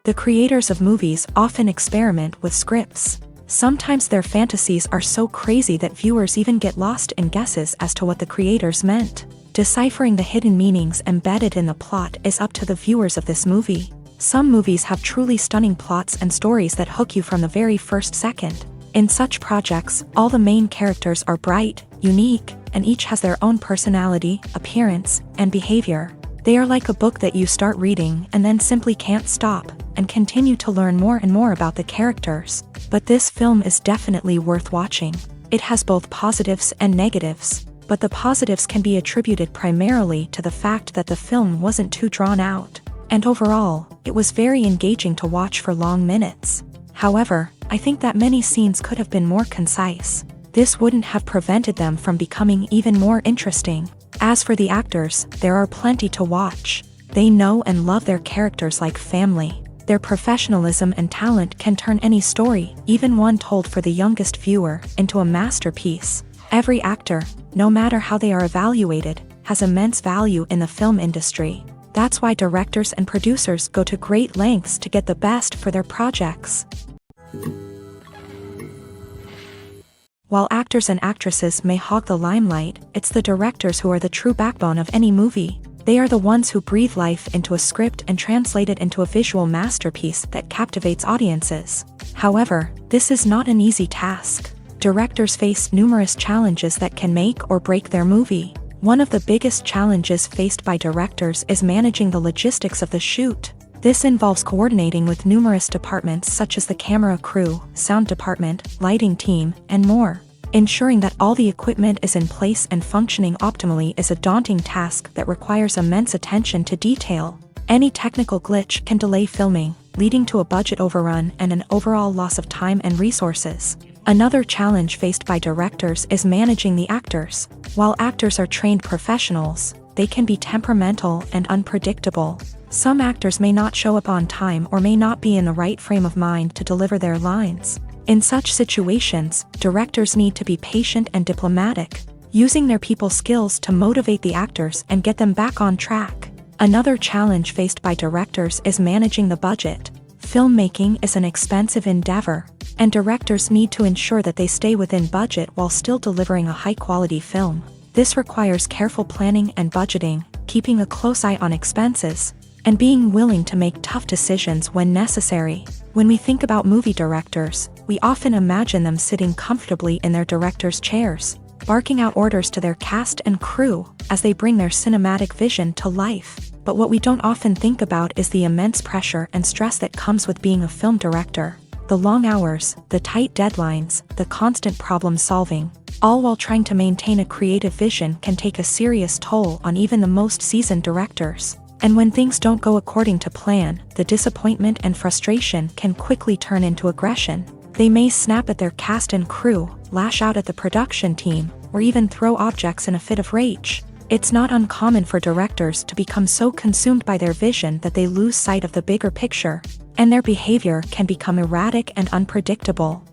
The creators of movies often experiment with scripts. Sometimes their fantasies are so crazy that viewers even get lost in guesses as to what the creators meant. Deciphering the hidden meanings embedded in the plot is up to the viewers of this movie. Some movies have truly stunning plots and stories that hook you from the very first second. In such projects, all the main characters are bright, unique, and each has their own personality, appearance, and behavior. They are like a book that you start reading and then simply can't stop, and continue to learn more and more about the characters. But this film is definitely worth watching. It has both positives and negatives, but the positives can be attributed primarily to the fact that the film wasn't too drawn out, and overall, it was very engaging to watch for long minutes. However, I think that many scenes could have been more concise. This wouldn't have prevented them from becoming even more interesting. As for the actors, there are plenty to watch. They know and love their characters like family. Their professionalism and talent can turn any story, even one told for the youngest viewer, into a masterpiece. Every actor, no matter how they are evaluated, has immense value in the film industry. That's why directors and producers go to great lengths to get the best for their projects. While actors and actresses may hog the limelight, it's the directors who are the true backbone of any movie. They are the ones who breathe life into a script and translate it into a visual masterpiece that captivates audiences. However, this is not an easy task. Directors face numerous challenges that can make or break their movie. One of the biggest challenges faced by directors is managing the logistics of the shoot. This involves coordinating with numerous departments such as the camera crew, sound department, lighting team, and more. Ensuring that all the equipment is in place and functioning optimally is a daunting task that requires immense attention to detail. Any technical glitch can delay filming, leading to a budget overrun and an overall loss of time and resources. Another challenge faced by directors is managing the actors. While actors are trained professionals, they can be temperamental and unpredictable. Some actors may not show up on time or may not be in the right frame of mind to deliver their lines. In such situations, directors need to be patient and diplomatic, using their people skills to motivate the actors and get them back on track. Another challenge faced by directors is managing the budget. Filmmaking is an expensive endeavor, and directors need to ensure that they stay within budget while still delivering a high-quality film. This requires careful planning and budgeting, keeping a close eye on expenses, and being willing to make tough decisions when necessary. When we think about movie directors, we often imagine them sitting comfortably in their director's chairs, barking out orders to their cast and crew as they bring their cinematic vision to life. But what we don't often think about is the immense pressure and stress that comes with being a film director. The long hours, the tight deadlines, the constant problem solving, all while trying to maintain a creative vision can take a serious toll on even the most seasoned directors. And when things don't go according to plan, the disappointment and frustration can quickly turn into aggression. They may snap at their cast and crew, lash out at the production team, or even throw objects in a fit of rage. It's not uncommon for directors to become so consumed by their vision that they lose sight of the bigger picture, and their behavior can become erratic and unpredictable.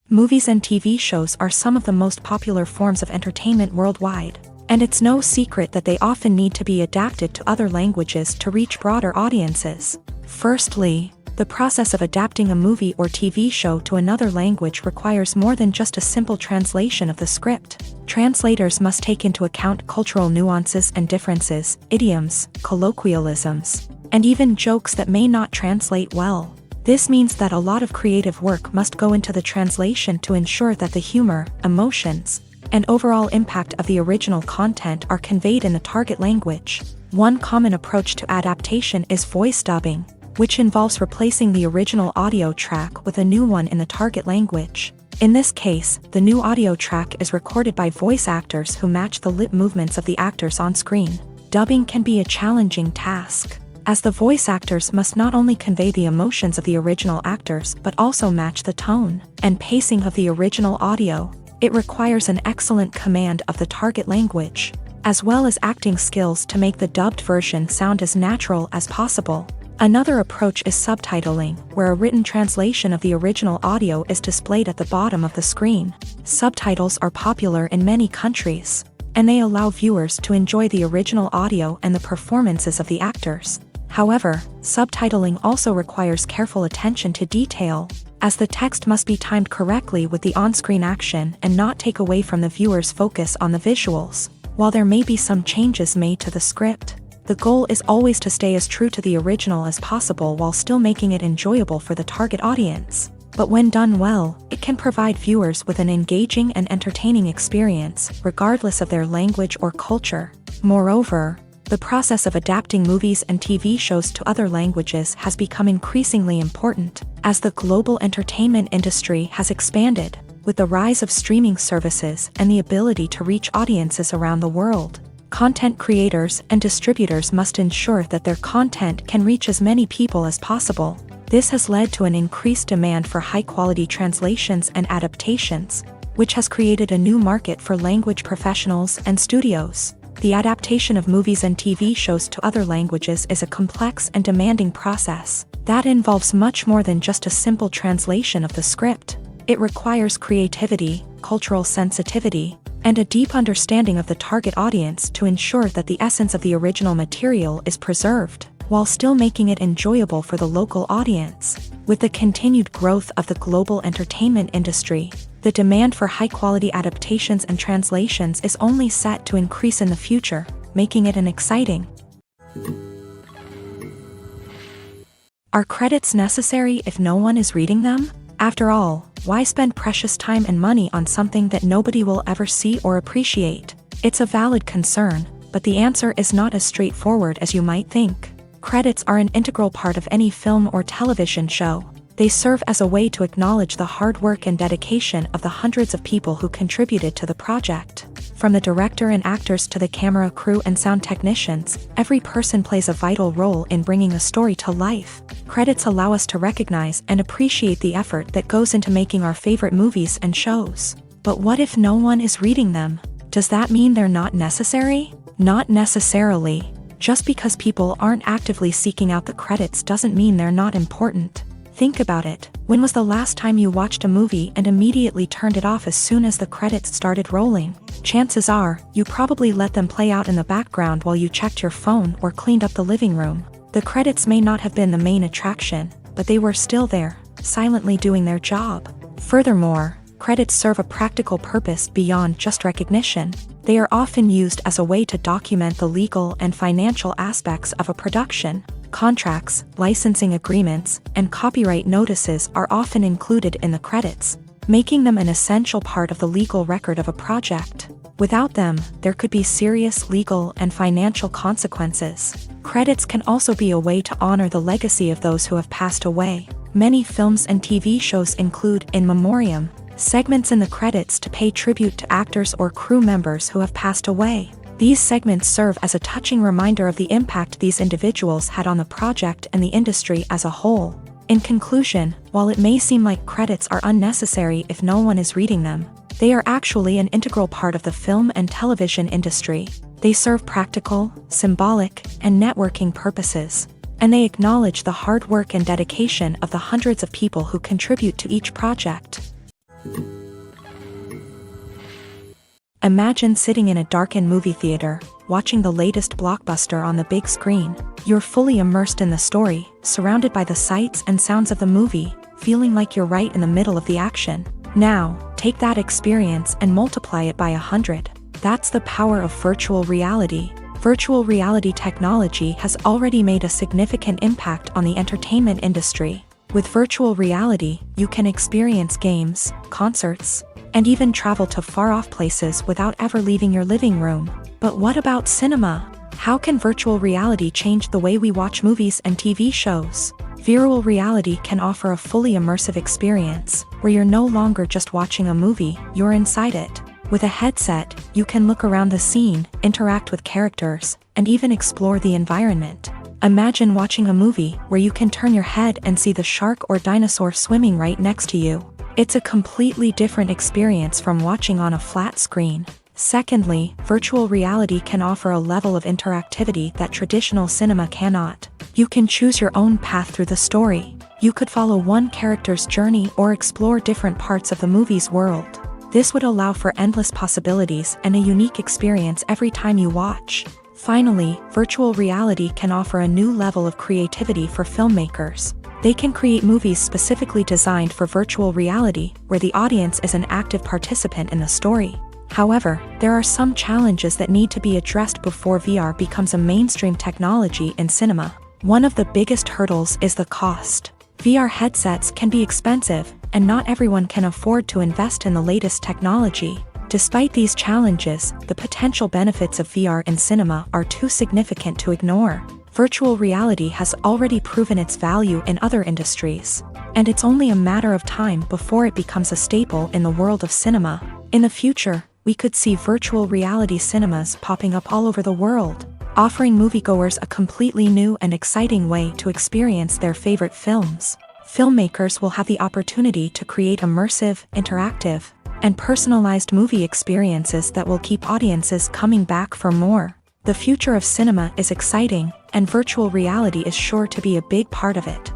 Movies and TV shows are some of the most popular forms of entertainment worldwide, and it's no secret that they often need to be adapted to other languages to reach broader audiences. Firstly, the process of adapting a movie or TV show to another language requires more than just a simple translation of the script. Translators must take into account cultural nuances and differences, idioms, colloquialisms, and even jokes that may not translate well. This means that a lot of creative work must go into the translation to ensure that the humor, emotions, and overall impact of the original content are conveyed in the target language. One common approach to adaptation is voice dubbing, which involves replacing the original audio track with a new one in the target language. In this case, the new audio track is recorded by voice actors who match the lip movements of the actors on screen. Dubbing can be a challenging task, as the voice actors must not only convey the emotions of the original actors but also match the tone and pacing of the original audio. It requires an excellent command of the target language, as well as acting skills to make the dubbed version sound as natural as possible. Another approach is subtitling, where a written translation of the original audio is displayed at the bottom of the screen. Subtitles are popular in many countries, and they allow viewers to enjoy the original audio and the performances of the actors. However, subtitling also requires careful attention to detail, as the text must be timed correctly with the on-screen action and not take away from the viewer's focus on the visuals. While there may be some changes made to the script, the goal is always to stay as true to the original as possible while still making it enjoyable for the target audience. But when done well, it can provide viewers with an engaging and entertaining experience, regardless of their language or culture. Moreover, the process of adapting movies and TV shows to other languages has become increasingly important, as the global entertainment industry has expanded, with the rise of streaming services and the ability to reach audiences around the world. Content creators and distributors must ensure that their content can reach as many people as possible. This has led to an increased demand for high-quality translations and adaptations, which has created a new market for language professionals and studios. The adaptation of movies and TV shows to other languages is a complex and demanding process that involves much more than just a simple translation of the script. It requires creativity, cultural sensitivity, and a deep understanding of the target audience to ensure that the essence of the original material is preserved, while still making it enjoyable for the local audience. With the continued growth of the global entertainment industry, the demand for high-quality adaptations and translations is only set to increase in the future, making it an exciting. Are credits necessary if no one is reading them? After all, why spend precious time and money on something that nobody will ever see or appreciate? It's a valid concern, but the answer is not as straightforward as you might think. Credits are an integral part of any film or television show. They serve as a way to acknowledge the hard work and dedication of the hundreds of people who contributed to the project. From the director and actors to the camera crew and sound technicians, every person plays a vital role in bringing a story to life. Credits allow us to recognize and appreciate the effort that goes into making our favorite movies and shows. But what if no one is reading them? Does that mean they're not necessary? Not necessarily. Just because people aren't actively seeking out the credits doesn't mean they're not important. Think about it. When was the last time you watched a movie and immediately turned it off as soon as the credits started rolling? Chances are, you probably let them play out in the background while you checked your phone or cleaned up the living room. The credits may not have been the main attraction, but they were still there, silently doing their job. Furthermore, credits serve a practical purpose beyond just recognition. They are often used as a way to document the legal and financial aspects of a production. Contracts, licensing agreements, and copyright notices are often included in the credits, making them an essential part of the legal record of a project. Without them, there could be serious legal and financial consequences. Credits can also be a way to honor the legacy of those who have passed away. Many films and TV shows include in memoriam segments in the credits to pay tribute to actors or crew members who have passed away. These segments serve as a touching reminder of the impact these individuals had on the project and the industry as a whole. In conclusion, while it may seem like credits are unnecessary if no one is reading them, they are actually an integral part of the film and television industry. They serve practical, symbolic, and networking purposes, and they acknowledge the hard work and dedication of the hundreds of people who contribute to each project. Imagine sitting in a darkened movie theater, watching the latest blockbuster on the big screen. You're fully immersed in the story, surrounded by the sights and sounds of the movie, feeling like you're right in the middle of the action. Now, take that experience and multiply it by 100. That's the power of virtual reality. Virtual reality technology has already made a significant impact on the entertainment industry. With virtual reality, you can experience games, concerts, and even travel to far-off places without ever leaving your living room. But what about cinema? How can virtual reality change the way we watch movies and TV shows? Virtual reality can offer a fully immersive experience, where you're no longer just watching a movie, you're inside it. With a headset, you can look around the scene, interact with characters, and even explore the environment. Imagine watching a movie where you can turn your head and see the shark or dinosaur swimming right next to you. It's a completely different experience from watching on a flat screen. Secondly, virtual reality can offer a level of interactivity that traditional cinema cannot. You can choose your own path through the story. You could follow one character's journey or explore different parts of the movie's world. This would allow for endless possibilities and a unique experience every time you watch. Finally, virtual reality can offer a new level of creativity for filmmakers. They can create movies specifically designed for virtual reality, where the audience is an active participant in the story. However, there are some challenges that need to be addressed before VR becomes a mainstream technology in cinema. One of the biggest hurdles is the cost. VR headsets can be expensive, and not everyone can afford to invest in the latest technology. Despite these challenges, the potential benefits of VR in cinema are too significant to ignore. Virtual reality has already proven its value in other industries, and it's only a matter of time before it becomes a staple in the world of cinema. In the future, we could see virtual reality cinemas popping up all over the world, offering moviegoers a completely new and exciting way to experience their favorite films. Filmmakers will have the opportunity to create immersive, interactive, and personalized movie experiences that will keep audiences coming back for more. The future of cinema is exciting, and virtual reality is sure to be a big part of it.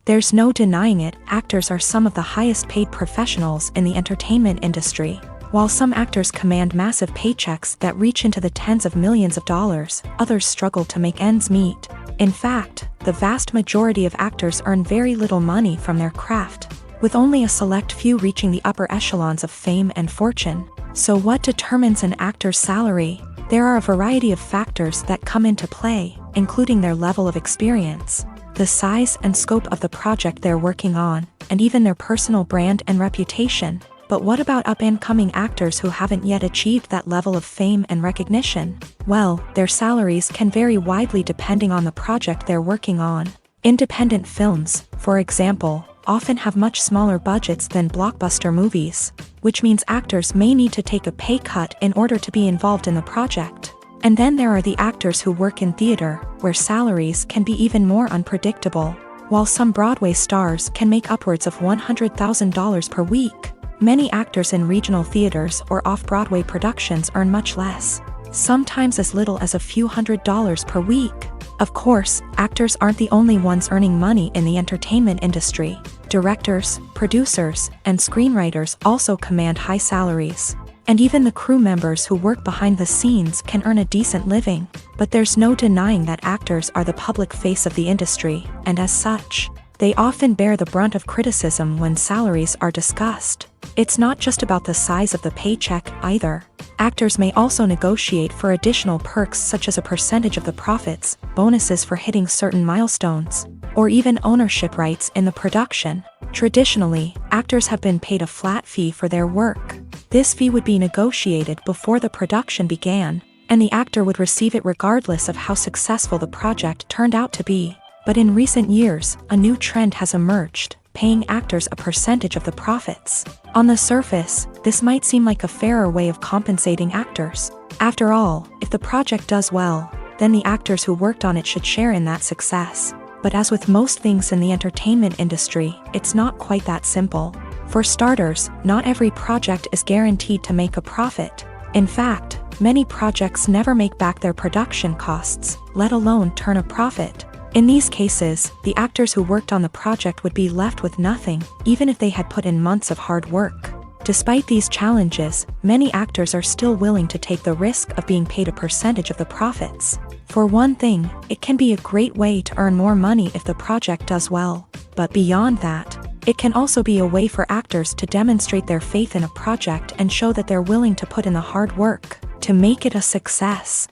There's no denying it, actors are some of the highest paid professionals in the entertainment industry. While some actors command massive paychecks that reach into the tens of millions of dollars, others struggle to make ends meet. In fact, the vast majority of actors earn very little money from their craft, with only a select few reaching the upper echelons of fame and fortune. So what determines an actor's salary? There are a variety of factors that come into play, including their level of experience, the size and scope of the project they're working on, and even their personal brand and reputation. But what about up-and-coming actors who haven't yet achieved that level of fame and recognition? Well, their salaries can vary widely depending on the project they're working on. Independent films, for example, often have much smaller budgets than blockbuster movies, which means actors may need to take a pay cut in order to be involved in the project. And then there are the actors who work in theater, where salaries can be even more unpredictable. While some Broadway stars can make upwards of $100,000 per week, many actors in regional theaters or off-Broadway productions earn much less, sometimes as little as a few $100s per week. Of course, actors aren't the only ones earning money in the entertainment industry. Directors, producers, and screenwriters also command high salaries. And even the crew members who work behind the scenes can earn a decent living. But there's no denying that actors are the public face of the industry, and as such, they often bear the brunt of criticism when salaries are discussed. It's not just about the size of the paycheck, either. Actors may also negotiate for additional perks such as a percentage of the profits, bonuses for hitting certain milestones, or even ownership rights in the production. Traditionally, actors have been paid a flat fee for their work. This fee would be negotiated before the production began, and the actor would receive it regardless of how successful the project turned out to be. But in recent years, a new trend has emerged, paying actors a percentage of the profits. On the surface, this might seem like a fairer way of compensating actors. After all, if the project does well, then the actors who worked on it should share in that success. But as with most things in the entertainment industry, it's not quite that simple. For starters, not every project is guaranteed to make a profit. In fact, many projects never make back their production costs, let alone turn a profit. In these cases, the actors who worked on the project would be left with nothing, even if they had put in months of hard work. Despite these challenges, many actors are still willing to take the risk of being paid a percentage of the profits. For one thing, it can be a great way to earn more money if the project does well. But beyond that, it can also be a way for actors to demonstrate their faith in a project and show that they're willing to put in the hard work to make it a success.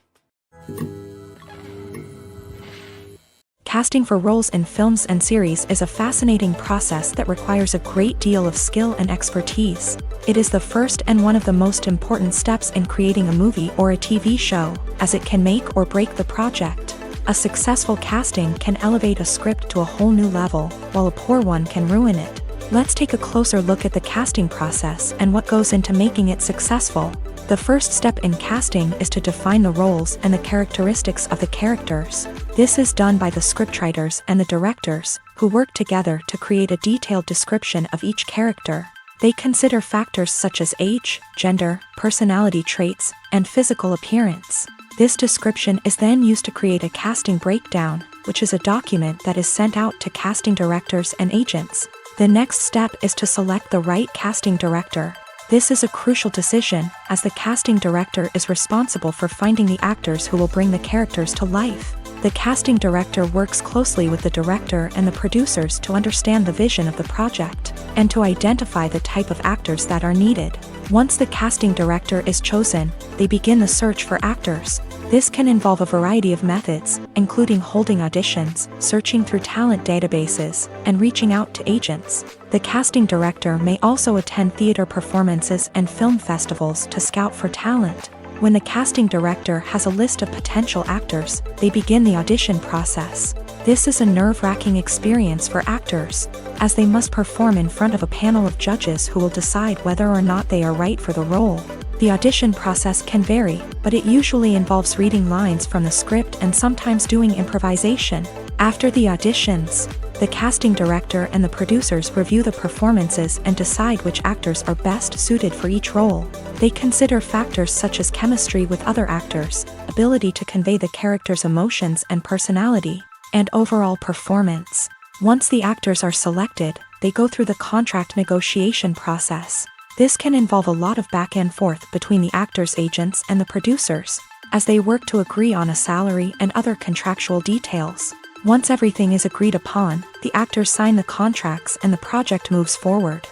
Casting for roles in films and series is a fascinating process that requires a great deal of skill and expertise. It is the first and one of the most important steps in creating a movie or a TV show, as it can make or break the project. A successful casting can elevate a script to a whole new level, while a poor one can ruin it. Let's take a closer look at the casting process and what goes into making it successful. The first step in casting is to define the roles and the characteristics of the characters. This is done by the scriptwriters and the directors, who work together to create a detailed description of each character. They consider factors such as age, gender, personality traits, and physical appearance. This description is then used to create a casting breakdown, which is a document that is sent out to casting directors and agents. The next step is to select the right casting director. This is a crucial decision, as the casting director is responsible for finding the actors who will bring the characters to life. The casting director works closely with the director and the producers to understand the vision of the project, and to identify the type of actors that are needed. Once the casting director is chosen, they begin the search for actors. This can involve a variety of methods, including holding auditions, searching through talent databases, and reaching out to agents. The casting director may also attend theater performances and film festivals to scout for talent. When the casting director has a list of potential actors, they begin the audition process. This is a nerve-wracking experience for actors, as they must perform in front of a panel of judges who will decide whether or not they are right for the role. The audition process can vary, but it usually involves reading lines from the script and sometimes doing improvisation. After the auditions, the casting director and the producers review the performances and decide which actors are best suited for each role. They consider factors such as chemistry with other actors, ability to convey the character's emotions and personality, and overall performance. Once the actors are selected, they go through the contract negotiation process. This can involve a lot of back and forth between the actors' agents and the producers, as they work to agree on a salary and other contractual details. Once everything is agreed upon, the actors sign the contracts and the project moves forward.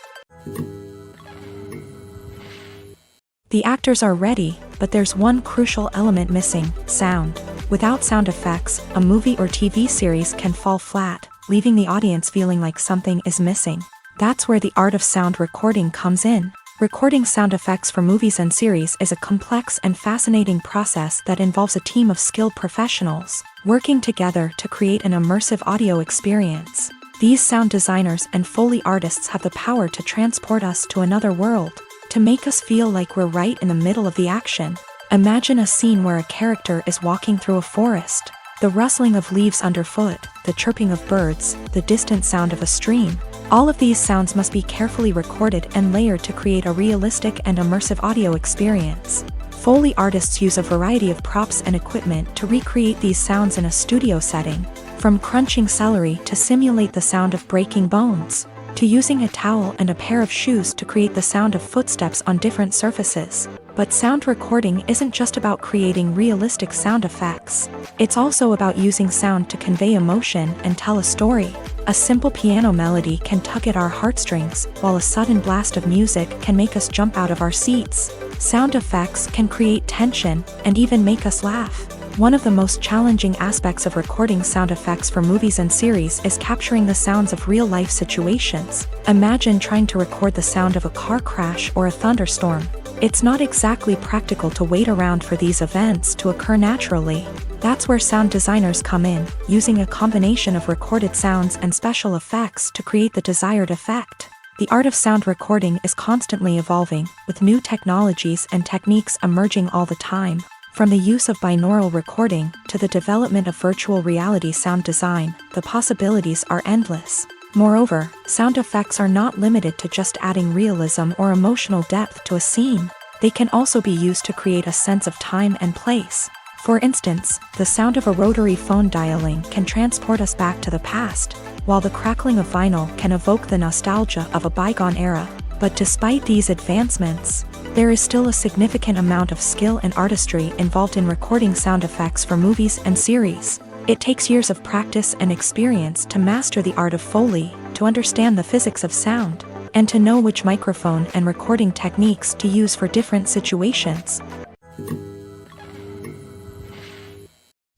The actors are ready, but there's one crucial element missing: sound. Without sound effects, a movie or TV series can fall flat, leaving the audience feeling like something is missing. That's where the art of sound recording comes in. Recording sound effects for movies and series is a complex and fascinating process that involves a team of skilled professionals working together to create an immersive audio experience. These sound designers and Foley artists have the power to transport us to another world, to make us feel like we're right in the middle of the action. Imagine a scene where a character is walking through a forest. The rustling of leaves underfoot, the chirping of birds, the distant sound of a stream. All of these sounds must be carefully recorded and layered to create a realistic and immersive audio experience. Foley artists use a variety of props and equipment to recreate these sounds in a studio setting, from crunching celery to simulate the sound of breaking bones, to using a towel and a pair of shoes to create the sound of footsteps on different surfaces. But sound recording isn't just about creating realistic sound effects. It's also about using sound to convey emotion and tell a story. A simple piano melody can tug at our heartstrings, while a sudden blast of music can make us jump out of our seats. Sound effects can create tension and even make us laugh. One of the most challenging aspects of recording sound effects for movies and series is capturing the sounds of real-life situations. Imagine trying to record the sound of a car crash or a thunderstorm. It's not exactly practical to wait around for these events to occur naturally. That's where sound designers come in, using a combination of recorded sounds and special effects to create the desired effect. The art of sound recording is constantly evolving, with new technologies and techniques emerging all the time. From the use of binaural recording to the development of virtual reality sound design, the possibilities are endless. Moreover, sound effects are not limited to just adding realism or emotional depth to a scene. They can also be used to create a sense of time and place. For instance, the sound of a rotary phone dialing can transport us back to the past, while the crackling of vinyl can evoke the nostalgia of a bygone era. But despite these advancements, there is still a significant amount of skill and artistry involved in recording sound effects for movies and series. It takes years of practice and experience to master the art of Foley, to understand the physics of sound, and to know which microphone and recording techniques to use for different situations.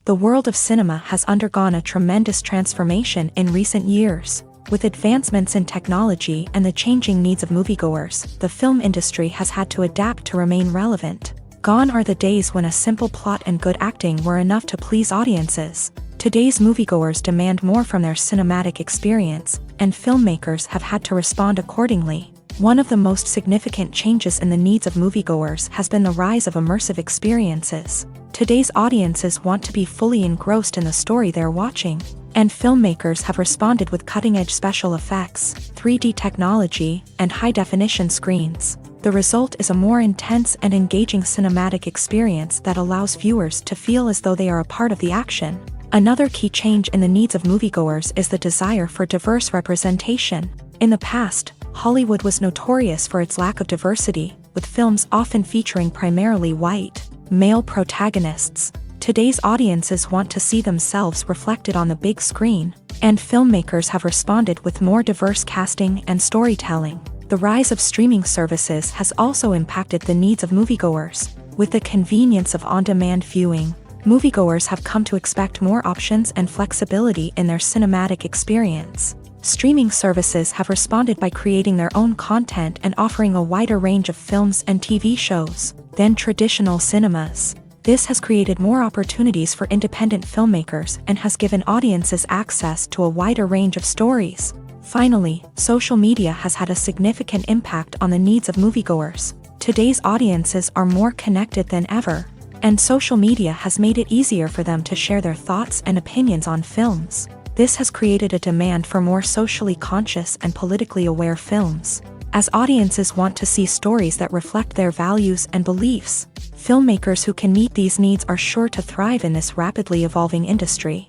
The world of cinema has undergone a tremendous transformation in recent years. With advancements in technology and the changing needs of moviegoers, the film industry has had to adapt to remain relevant. Gone are the days when a simple plot and good acting were enough to please audiences. Today's moviegoers demand more from their cinematic experience, and filmmakers have had to respond accordingly. One of the most significant changes in the needs of moviegoers has been the rise of immersive experiences. Today's audiences want to be fully engrossed in the story they're watching, and filmmakers have responded with cutting-edge special effects, 3D technology, and high-definition screens. The result is a more intense and engaging cinematic experience that allows viewers to feel as though they are a part of the action. Another key change in the needs of moviegoers is the desire for diverse representation. In the past, Hollywood was notorious for its lack of diversity, with films often featuring primarily white, male protagonists. Today's audiences want to see themselves reflected on the big screen, and filmmakers have responded with more diverse casting and storytelling. The rise of streaming services has also impacted the needs of moviegoers. With the convenience of on-demand viewing, moviegoers have come to expect more options and flexibility in their cinematic experience. Streaming services have responded by creating their own content and offering a wider range of films and TV shows than traditional cinemas. This has created more opportunities for independent filmmakers and has given audiences access to a wider range of stories. Finally, social media has had a significant impact on the needs of moviegoers. Today's audiences are more connected than ever, and social media has made it easier for them to share their thoughts and opinions on films. This has created a demand for more socially conscious and politically aware films. As audiences want to see stories that reflect their values and beliefs, filmmakers who can meet these needs are sure to thrive in this rapidly evolving industry.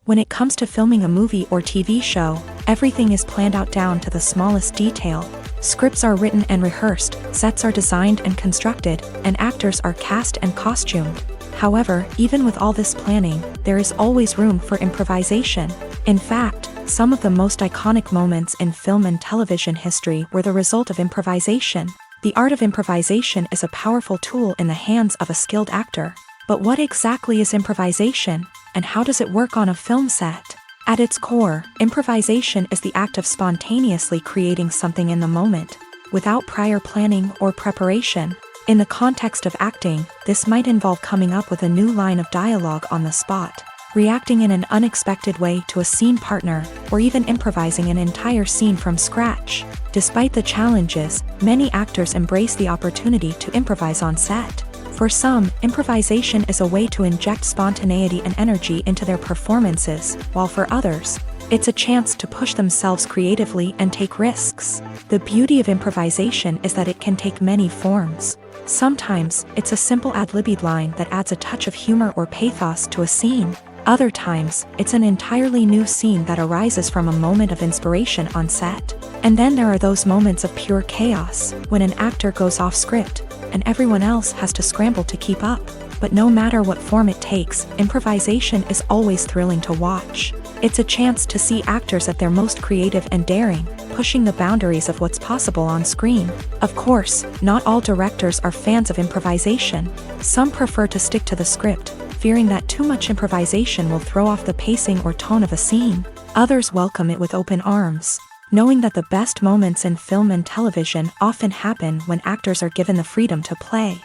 When it comes to filming a movie or TV show, everything is planned out down to the smallest detail. Scripts are written and rehearsed, sets are designed and constructed, and actors are cast and costumed. However, even with all this planning, there is always room for improvisation. In fact, some of the most iconic moments in film and television history were the result of improvisation. The art of improvisation is a powerful tool in the hands of a skilled actor. But what exactly is improvisation, and how does it work on a film set? At its core, improvisation is the act of spontaneously creating something in the moment, without prior planning or preparation. In the context of acting, this might involve coming up with a new line of dialogue on the spot, reacting in an unexpected way to a scene partner, or even improvising an entire scene from scratch. Despite the challenges, many actors embrace the opportunity to improvise on set. For some, improvisation is a way to inject spontaneity and energy into their performances, while for others, it's a chance to push themselves creatively and take risks. The beauty of improvisation is that it can take many forms. Sometimes, it's a simple ad-libbed line that adds a touch of humor or pathos to a scene. Other times, it's an entirely new scene that arises from a moment of inspiration on set. And then there are those moments of pure chaos, when an actor goes off script, and everyone else has to scramble to keep up. But no matter what form it takes, improvisation is always thrilling to watch. It's a chance to see actors at their most creative and daring, pushing the boundaries of what's possible on screen. Of course, not all directors are fans of improvisation. Some prefer to stick to the script, fearing that too much improvisation will throw off the pacing or tone of a scene. Others welcome it with open arms, knowing that the best moments in film and television often happen when actors are given the freedom to play.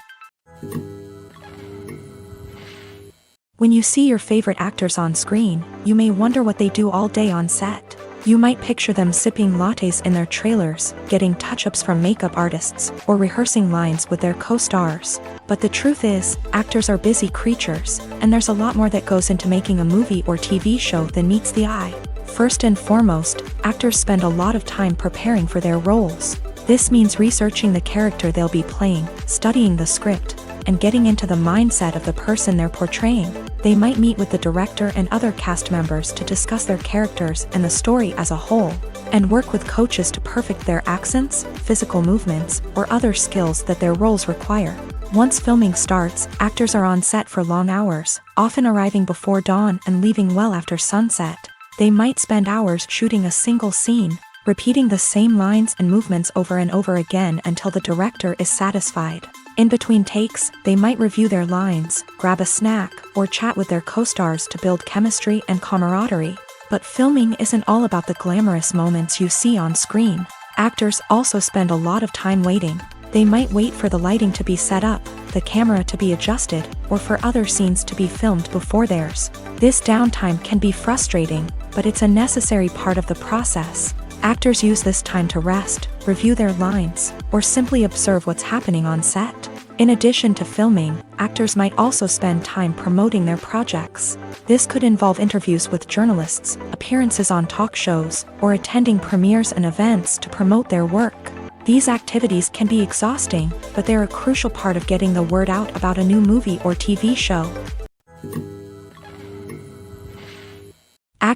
When you see your favorite actors on screen, you may wonder what they do all day on set. You might picture them sipping lattes in their trailers, getting touch-ups from makeup artists, or rehearsing lines with their co-stars. But the truth is, actors are busy creatures, and there's a lot more that goes into making a movie or TV show than meets the eye. First and foremost, actors spend a lot of time preparing for their roles. This means researching the character they'll be playing, studying the script, and getting into the mindset of the person they're portraying. They might meet with the director and other cast members to discuss their characters and the story as a whole, and work with coaches to perfect their accents, physical movements, or other skills that their roles require. Once filming starts, actors are on set for long hours, often arriving before dawn and leaving well after sunset. They might spend hours shooting a single scene, repeating the same lines and movements over and over again until the director is satisfied. In between takes, they might review their lines, grab a snack, or chat with their co-stars to build chemistry and camaraderie. But filming isn't all about the glamorous moments you see on screen. Actors also spend a lot of time waiting. They might wait for the lighting to be set up, the camera to be adjusted, or for other scenes to be filmed before theirs. This downtime can be frustrating, but it's a necessary part of the process. Actors use this time to rest, review their lines, or simply observe what's happening on set. In addition to filming, actors might also spend time promoting their projects. This could involve interviews with journalists, appearances on talk shows, or attending premieres and events to promote their work. These activities can be exhausting, but they're a crucial part of getting the word out about a new movie or TV show.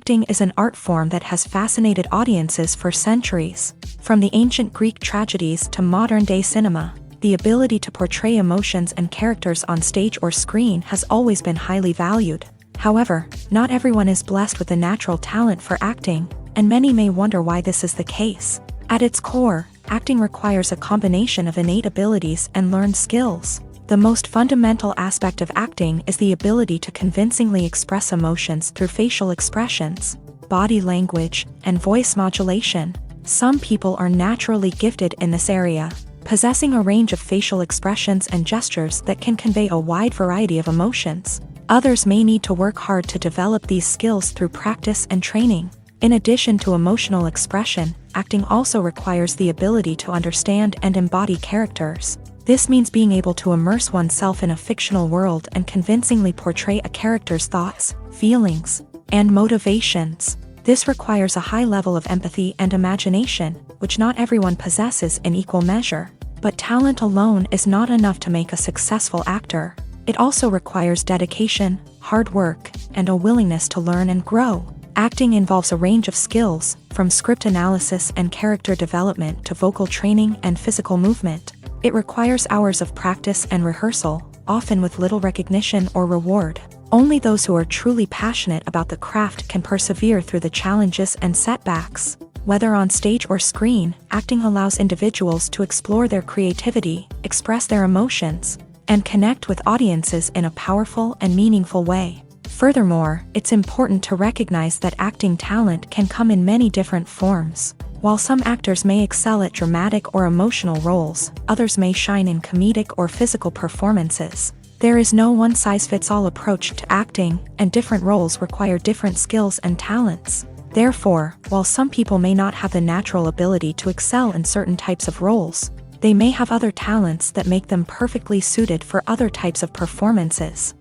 Acting is an art form that has fascinated audiences for centuries. From the ancient Greek tragedies to modern-day cinema, the ability to portray emotions and characters on stage or screen has always been highly valued. However, not everyone is blessed with a natural talent for acting, and many may wonder why this is the case. At its core, acting requires a combination of innate abilities and learned skills. The most fundamental aspect of acting is the ability to convincingly express emotions through facial expressions, body language, and voice modulation. Some people are naturally gifted in this area, possessing a range of facial expressions and gestures that can convey a wide variety of emotions. Others may need to work hard to develop these skills through practice and training. In addition to emotional expression, acting also requires the ability to understand and embody characters. This means being able to immerse oneself in a fictional world and convincingly portray a character's thoughts, feelings, and motivations. This requires a high level of empathy and imagination, which not everyone possesses in equal measure. But talent alone is not enough to make a successful actor. It also requires dedication, hard work, and a willingness to learn and grow. Acting involves a range of skills, from script analysis and character development to vocal training and physical movement. It requires hours of practice and rehearsal, often with little recognition or reward. Only those who are truly passionate about the craft can persevere through the challenges and setbacks. Whether on stage or screen, acting allows individuals to explore their creativity, express their emotions, and connect with audiences in a powerful and meaningful way. Furthermore, it's important to recognize that acting talent can come in many different forms. While some actors may excel at dramatic or emotional roles, others may shine in comedic or physical performances. There is no one-size-fits-all approach to acting, and different roles require different skills and talents. Therefore, while some people may not have the natural ability to excel in certain types of roles, they may have other talents that make them perfectly suited for other types of performances.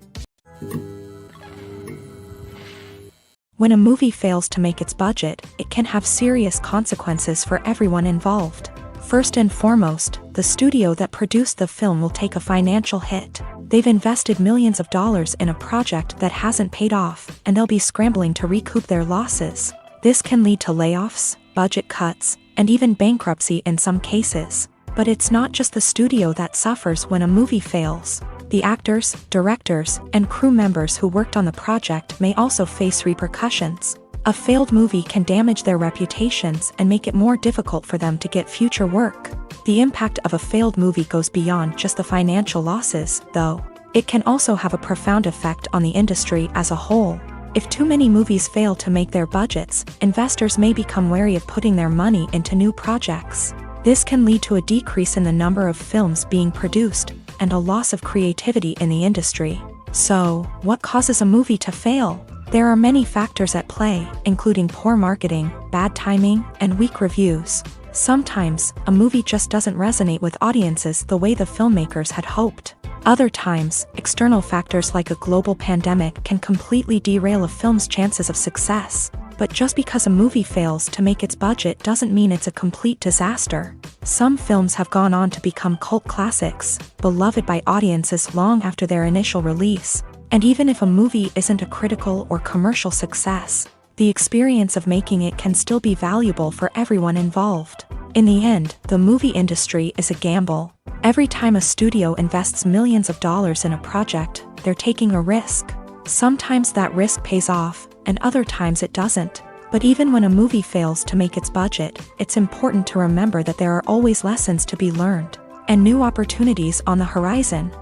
When a movie fails to make its budget, it can have serious consequences for everyone involved. First and foremost, the studio that produced the film will take a financial hit. They've invested millions of dollars in a project that hasn't paid off, and they'll be scrambling to recoup their losses. This can lead to layoffs, budget cuts, and even bankruptcy in some cases. But it's not just the studio that suffers when a movie fails. The actors, directors, and crew members who worked on the project may also face repercussions. A failed movie can damage their reputations and make it more difficult for them to get future work. The impact of a failed movie goes beyond just the financial losses, though. It can also have a profound effect on the industry as a whole. If too many movies fail to make their budgets, investors may become wary of putting their money into new projects. This can lead to a decrease in the number of films being produced, and a loss of creativity in the industry. So, what causes a movie to fail? There are many factors at play, including poor marketing, bad timing, and weak reviews. Sometimes, a movie just doesn't resonate with audiences the way the filmmakers had hoped. Other times, external factors like a global pandemic can completely derail a film's chances of success. But just because a movie fails to make its budget doesn't mean it's a complete disaster. Some films have gone on to become cult classics, beloved by audiences long after their initial release. And even if a movie isn't a critical or commercial success, the experience of making it can still be valuable for everyone involved. In the end, the movie industry is a gamble. Every time a studio invests millions of dollars in a project, they're taking a risk. Sometimes that risk pays off, and other times it doesn't. But even when a movie fails to make its budget, it's important to remember that there are always lessons to be learned, and new opportunities on the horizon.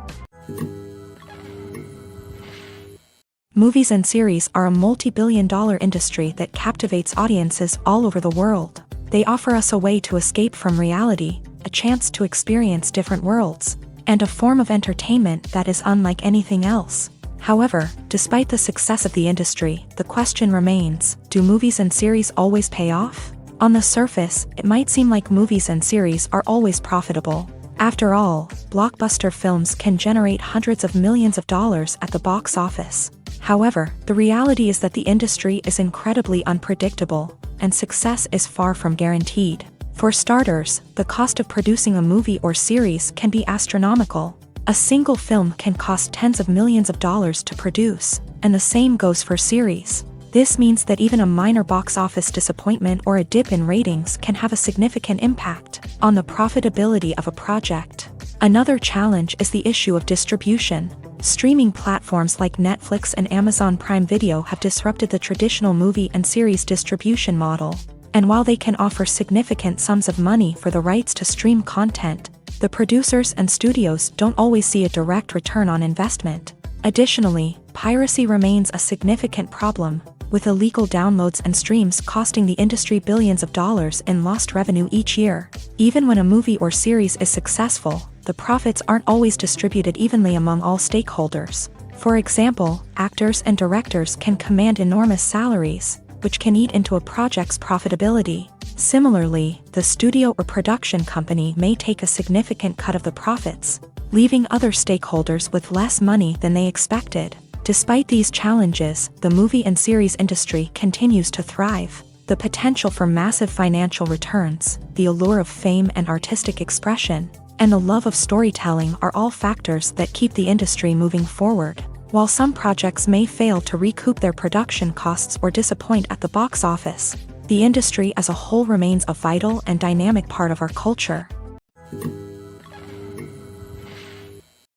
Movies and series are a multi-billion-dollar industry that captivates audiences all over the world. They offer us a way to escape from reality, a chance to experience different worlds, and a form of entertainment that is unlike anything else. However, despite the success of the industry, the question remains, do movies and series always pay off? On the surface, it might seem like movies and series are always profitable. After all, blockbuster films can generate hundreds of millions of dollars at the box office. However, the reality is that the industry is incredibly unpredictable, and success is far from guaranteed. For starters, the cost of producing a movie or series can be astronomical. A single film can cost tens of millions of dollars to produce, and the same goes for series. This means that even a minor box office disappointment or a dip in ratings can have a significant impact on the profitability of a project. Another challenge is the issue of distribution. Streaming platforms like Netflix and Amazon Prime Video have disrupted the traditional movie and series distribution model. And while they can offer significant sums of money for the rights to stream content, the producers and studios don't always see a direct return on investment. Additionally, piracy remains a significant problem, with illegal downloads and streams costing the industry billions of dollars in lost revenue each year. Even when a movie or series is successful, the profits aren't always distributed evenly among all stakeholders. For example, actors and directors can command enormous salaries, which can eat into a project's profitability. Similarly, the studio or production company may take a significant cut of the profits, leaving other stakeholders with less money than they expected. Despite these challenges, the movie and series industry continues to thrive. The potential for massive financial returns, the allure of fame and artistic expression, and the love of storytelling are all factors that keep the industry moving forward. While some projects may fail to recoup their production costs or disappoint at the box office, the industry as a whole remains a vital and dynamic part of our culture.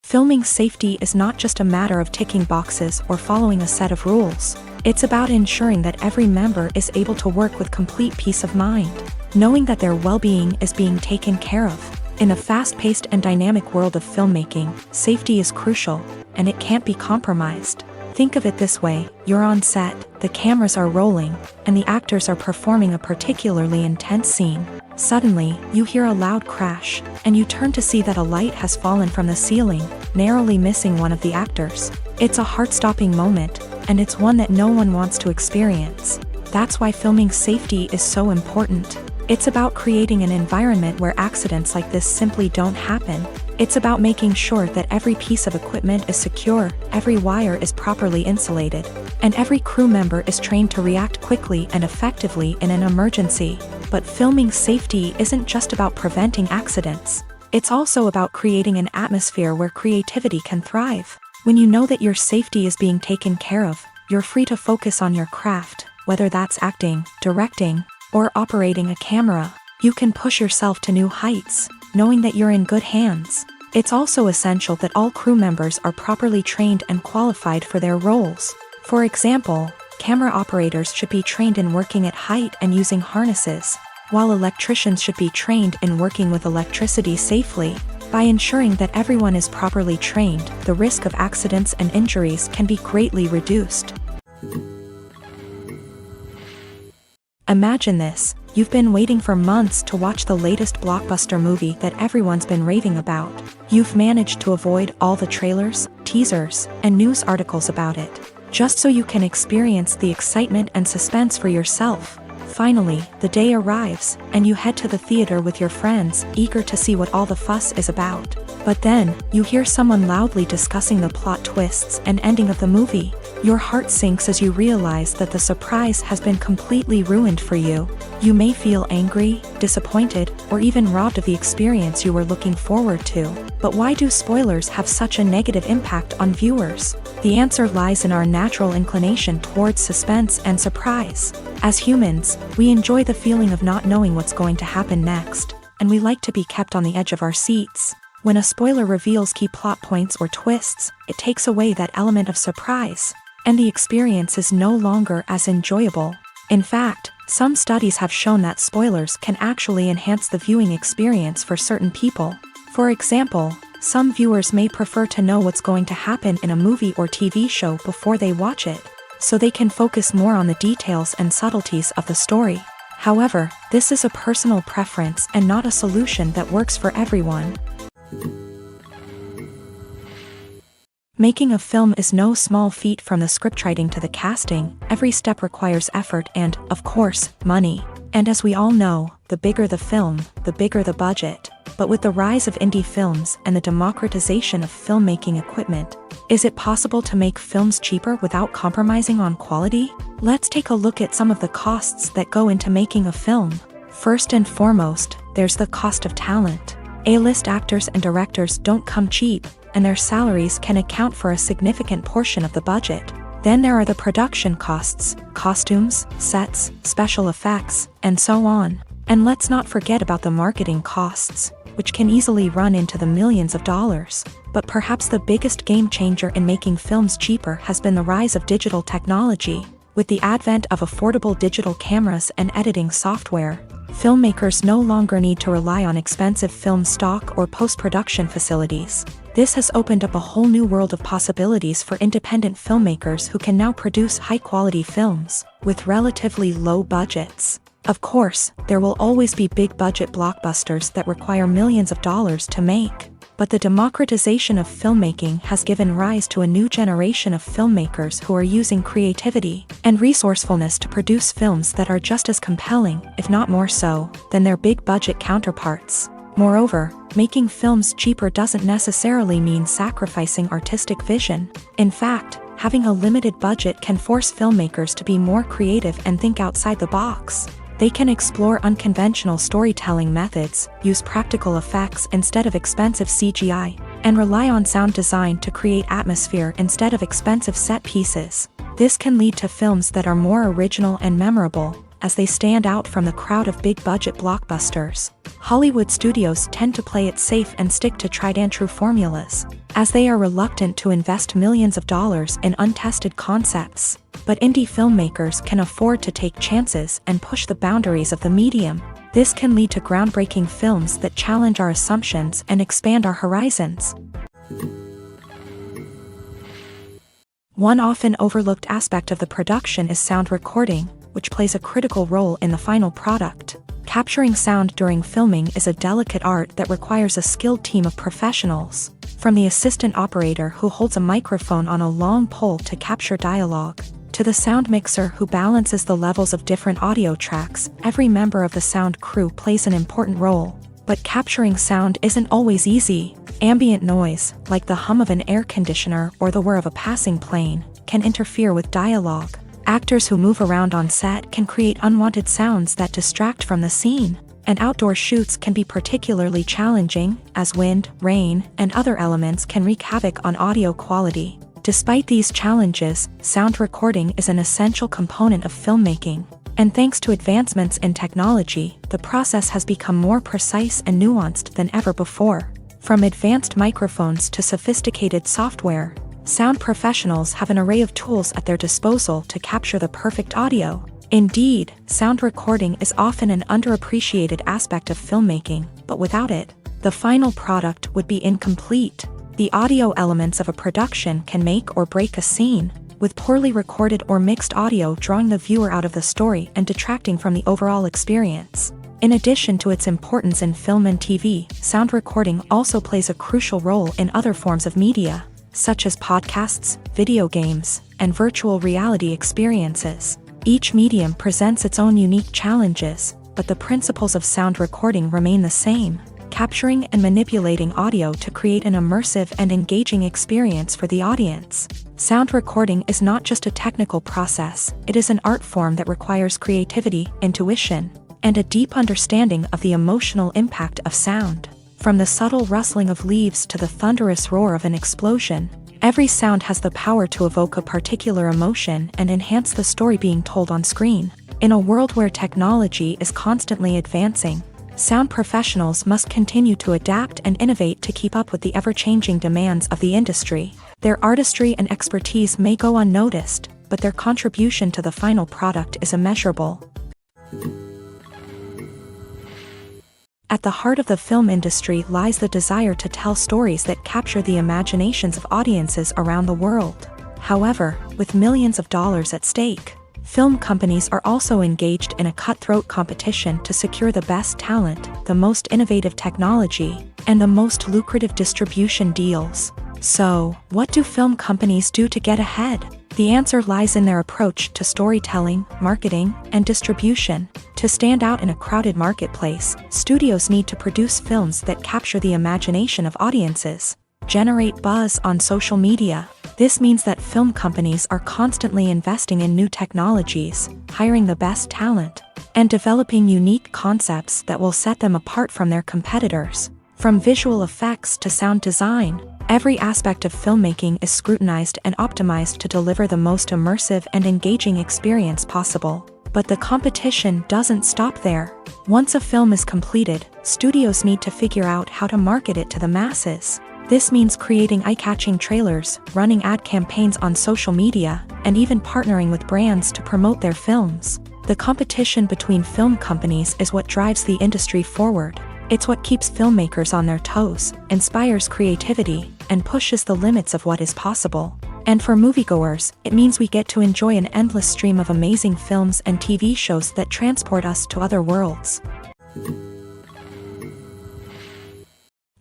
Filming safety is not just a matter of ticking boxes or following a set of rules. It's about ensuring that every member is able to work with complete peace of mind, knowing that their well-being is being taken care of. In the fast-paced and dynamic world of filmmaking, safety is crucial, and it can't be compromised. Think of it this way: you're on set, the cameras are rolling, and the actors are performing a particularly intense scene. Suddenly, you hear a loud crash, and you turn to see that a light has fallen from the ceiling, narrowly missing one of the actors. It's a heart-stopping moment, and it's one that no one wants to experience. That's why filming safety is so important. It's about creating an environment where accidents like this simply don't happen. It's about making sure that every piece of equipment is secure, every wire is properly insulated, and every crew member is trained to react quickly and effectively in an emergency. But filming safety isn't just about preventing accidents. It's also about creating an atmosphere where creativity can thrive. When you know that your safety is being taken care of, you're free to focus on your craft, whether that's acting, directing, or operating a camera. You can push yourself to new heights, knowing that you're in good hands. It's also essential that all crew members are properly trained and qualified for their roles. For example, camera operators should be trained in working at height and using harnesses, while electricians should be trained in working with electricity safely. By ensuring that everyone is properly trained, the risk of accidents and injuries can be greatly reduced. Imagine this: you've been waiting for months to watch the latest blockbuster movie that everyone's been raving about. You've managed to avoid all the trailers, teasers, and news articles about it, just so you can experience the excitement and suspense for yourself. Finally, the day arrives, and you head to the theater with your friends, eager to see what all the fuss is about. But then, you hear someone loudly discussing the plot twists and ending of the movie. Your heart sinks as you realize that the surprise has been completely ruined for you. You may feel angry, disappointed, or even robbed of the experience you were looking forward to. But why do spoilers have such a negative impact on viewers? The answer lies in our natural inclination towards suspense and surprise. As humans, we enjoy the feeling of not knowing what's going to happen next, and we like to be kept on the edge of our seats. When a spoiler reveals key plot points or twists, it takes away that element of surprise, and the experience is no longer as enjoyable. In fact, some studies have shown that spoilers can actually enhance the viewing experience for certain people. For example, some viewers may prefer to know what's going to happen in a movie or TV show before they watch it, so they can focus more on the details and subtleties of the story. However, this is a personal preference and not a solution that works for everyone. Making a film is no small feat. From the scriptwriting to the casting, every step requires effort and, of course, money. And as we all know, the bigger the film, the bigger the budget. But with the rise of indie films and the democratization of filmmaking equipment, is it possible to make films cheaper without compromising on quality? Let's take a look at some of the costs that go into making a film. First and foremost, there's the cost of talent. A-list actors and directors don't come cheap, and their salaries can account for a significant portion of the budget. Then there are the production costs, costumes, sets, special effects, and so on. And let's not forget about the marketing costs, which can easily run into the millions of dollars. But perhaps the biggest game changer in making films cheaper has been the rise of digital technology. With the advent of affordable digital cameras and editing software, filmmakers no longer need to rely on expensive film stock or post-production facilities. This has opened up a whole new world of possibilities for independent filmmakers who can now produce high-quality films with relatively low budgets. Of course, there will always be big-budget blockbusters that require millions of dollars to make. But the democratization of filmmaking has given rise to a new generation of filmmakers who are using creativity and resourcefulness to produce films that are just as compelling, if not more so, than their big-budget counterparts. Moreover, making films cheaper doesn't necessarily mean sacrificing artistic vision. In fact, having a limited budget can force filmmakers to be more creative and think outside the box. They can explore unconventional storytelling methods, use practical effects instead of expensive CGI, and rely on sound design to create atmosphere instead of expensive set pieces. This can lead to films that are more original and memorable, as they stand out from the crowd of big-budget blockbusters. Hollywood studios tend to play it safe and stick to tried-and-true formulas, as they are reluctant to invest millions of dollars in untested concepts. But indie filmmakers can afford to take chances and push the boundaries of the medium. This can lead to groundbreaking films that challenge our assumptions and expand our horizons. One often overlooked aspect of the production is sound recording, which plays a critical role in the final product. Capturing sound during filming is a delicate art that requires a skilled team of professionals. From the assistant operator who holds a microphone on a long pole to capture dialogue, to the sound mixer who balances the levels of different audio tracks, every member of the sound crew plays an important role. But capturing sound isn't always easy. Ambient noise, like the hum of an air conditioner or the whir of a passing plane, can interfere with dialogue. Actors who move around on set can create unwanted sounds that distract from the scene. And outdoor shoots can be particularly challenging, as wind, rain, and other elements can wreak havoc on audio quality. Despite these challenges, sound recording is an essential component of filmmaking. And thanks to advancements in technology, the process has become more precise and nuanced than ever before. From advanced microphones to sophisticated software, sound professionals have an array of tools at their disposal to capture the perfect audio. Indeed, sound recording is often an underappreciated aspect of filmmaking, but without it, the final product would be incomplete. The audio elements of a production can make or break a scene, with poorly recorded or mixed audio drawing the viewer out of the story and detracting from the overall experience. In addition to its importance in film and TV, sound recording also plays a crucial role in other forms of media, such as podcasts, video games, and virtual reality experiences. Each medium presents its own unique challenges, but the principles of sound recording remain the same: capturing and manipulating audio to create an immersive and engaging experience for the audience. Sound recording is not just a technical process, it is an art form that requires creativity, intuition, and a deep understanding of the emotional impact of sound. From the subtle rustling of leaves to the thunderous roar of an explosion, every sound has the power to evoke a particular emotion and enhance the story being told on screen. In a world where technology is constantly advancing, sound professionals must continue to adapt and innovate to keep up with the ever-changing demands of the industry. Their artistry and expertise may go unnoticed, but their contribution to the final product is immeasurable. At the heart of the film industry lies the desire to tell stories that capture the imaginations of audiences around the world. However, with millions of dollars at stake, film companies are also engaged in a cutthroat competition to secure the best talent, the most innovative technology, and the most lucrative distribution deals. So, what do film companies do to get ahead? The answer lies in their approach to storytelling, marketing, and distribution. To stand out in a crowded marketplace, studios need to produce films that capture the imagination of audiences, generate buzz on social media. This means that film companies are constantly investing in new technologies, hiring the best talent, and developing unique concepts that will set them apart from their competitors. From visual effects to sound design, Every aspect of filmmaking is scrutinized and optimized to deliver the most immersive and engaging experience possible. But the competition doesn't stop there. Once a film is completed, studios need to figure out how to market it to the masses. This means creating eye-catching trailers, running ad campaigns on social media, and even partnering with brands to promote their films. The competition between film companies is what drives the industry forward. It's what keeps filmmakers on their toes, inspires creativity, and pushes the limits of what is possible. And for moviegoers, it means we get to enjoy an endless stream of amazing films and TV shows that transport us to other worlds.